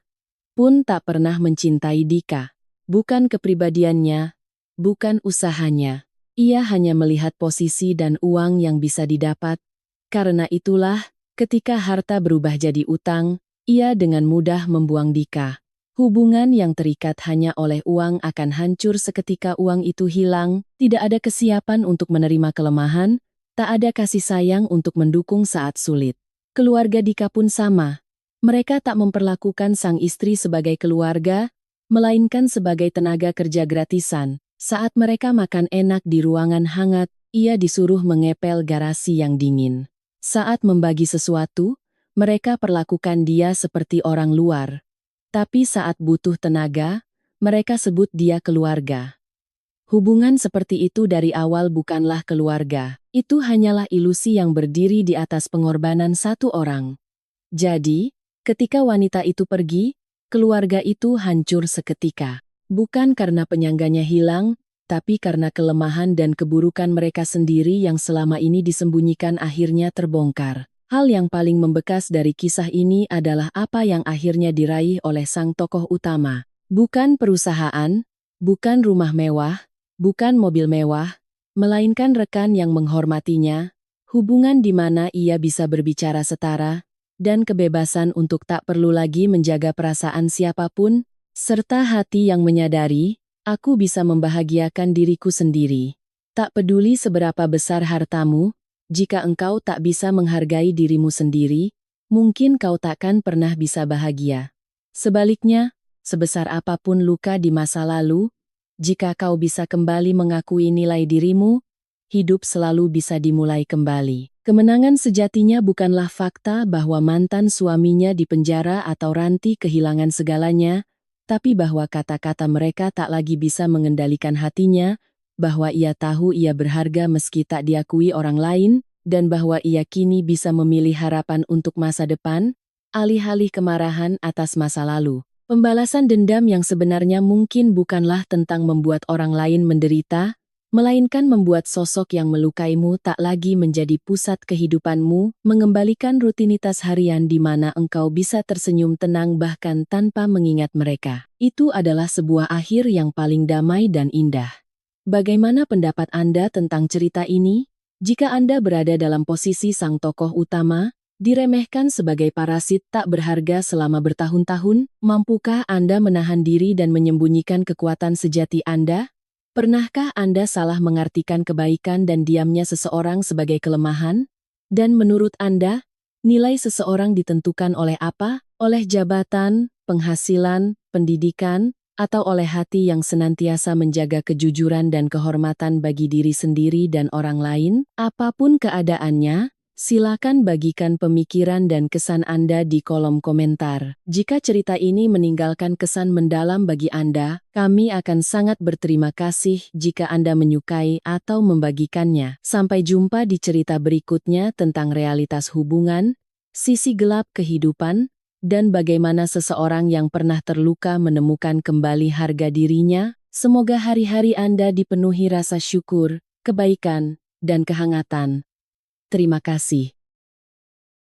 pun tak pernah mencintai Dika. Bukan kepribadiannya, bukan usahanya. Ia hanya melihat posisi dan uang yang bisa didapat. Karena itulah, ketika harta berubah jadi utang, ia dengan mudah membuang Dika. Hubungan yang terikat hanya oleh uang akan hancur seketika uang itu hilang, tidak ada kesiapan untuk menerima kelemahan, tak ada kasih sayang untuk mendukung saat sulit. Keluarga Dika pun sama. Mereka tak memperlakukan sang istri sebagai keluarga, melainkan sebagai tenaga kerja gratisan. Saat mereka makan enak di ruangan hangat, ia disuruh mengepel garasi yang dingin. Saat membagi sesuatu, mereka perlakukan dia seperti orang luar. Tapi saat butuh tenaga, mereka sebut dia keluarga. Hubungan seperti itu dari awal bukanlah keluarga. Itu hanyalah ilusi yang berdiri di atas pengorbanan satu orang. Jadi, ketika wanita itu pergi, keluarga itu hancur seketika. Bukan karena penyangganya hilang, tapi karena kelemahan dan keburukan mereka sendiri yang selama ini disembunyikan akhirnya terbongkar. Hal yang paling membekas dari kisah ini adalah apa yang akhirnya diraih oleh sang tokoh utama. Bukan perusahaan, bukan rumah mewah, bukan mobil mewah, melainkan rekan yang menghormatinya, hubungan di mana ia bisa berbicara setara, dan kebebasan untuk tak perlu lagi menjaga perasaan siapapun, serta hati yang menyadari, aku bisa membahagiakan diriku sendiri. Tak peduli seberapa besar hartamu, jika engkau tak bisa menghargai dirimu sendiri, mungkin kau takkan pernah bisa bahagia. Sebaliknya, sebesar apapun luka di masa lalu, jika kau bisa kembali mengakui nilai dirimu, hidup selalu bisa dimulai kembali. Kemenangan sejatinya bukanlah fakta bahwa mantan suaminya dipenjara atau Ranti kehilangan segalanya, tapi bahwa kata-kata mereka tak lagi bisa mengendalikan hatinya, bahwa ia tahu ia berharga meski tak diakui orang lain, dan bahwa ia kini bisa memilih harapan untuk masa depan, alih-alih kemarahan atas masa lalu. Pembalasan dendam yang sebenarnya mungkin bukanlah tentang membuat orang lain menderita, melainkan membuat sosok yang melukaimu tak lagi menjadi pusat kehidupanmu, mengembalikan rutinitas harian di mana engkau bisa tersenyum tenang bahkan tanpa mengingat mereka. Itu adalah sebuah akhir yang paling damai dan indah. Bagaimana pendapat Anda tentang cerita ini? Jika Anda berada dalam posisi sang tokoh utama, Diremehkan sebagai parasit tak berharga selama bertahun-tahun, mampukah Anda menahan diri dan menyembunyikan kekuatan sejati Anda? Pernahkah Anda salah mengartikan kebaikan dan diamnya seseorang sebagai kelemahan? Dan menurut Anda, nilai seseorang ditentukan oleh apa? Oleh jabatan, penghasilan, pendidikan, atau oleh hati yang senantiasa menjaga kejujuran dan kehormatan bagi diri sendiri dan orang lain? Apapun keadaannya, silakan bagikan pemikiran dan kesan Anda di kolom komentar. Jika cerita ini meninggalkan kesan mendalam bagi Anda, kami akan sangat berterima kasih jika Anda menyukai atau membagikannya. Sampai jumpa di cerita berikutnya tentang realitas hubungan, sisi gelap kehidupan, dan bagaimana seseorang yang pernah terluka menemukan kembali harga dirinya. Semoga hari-hari Anda dipenuhi rasa syukur, kebaikan, dan kehangatan. Terima kasih.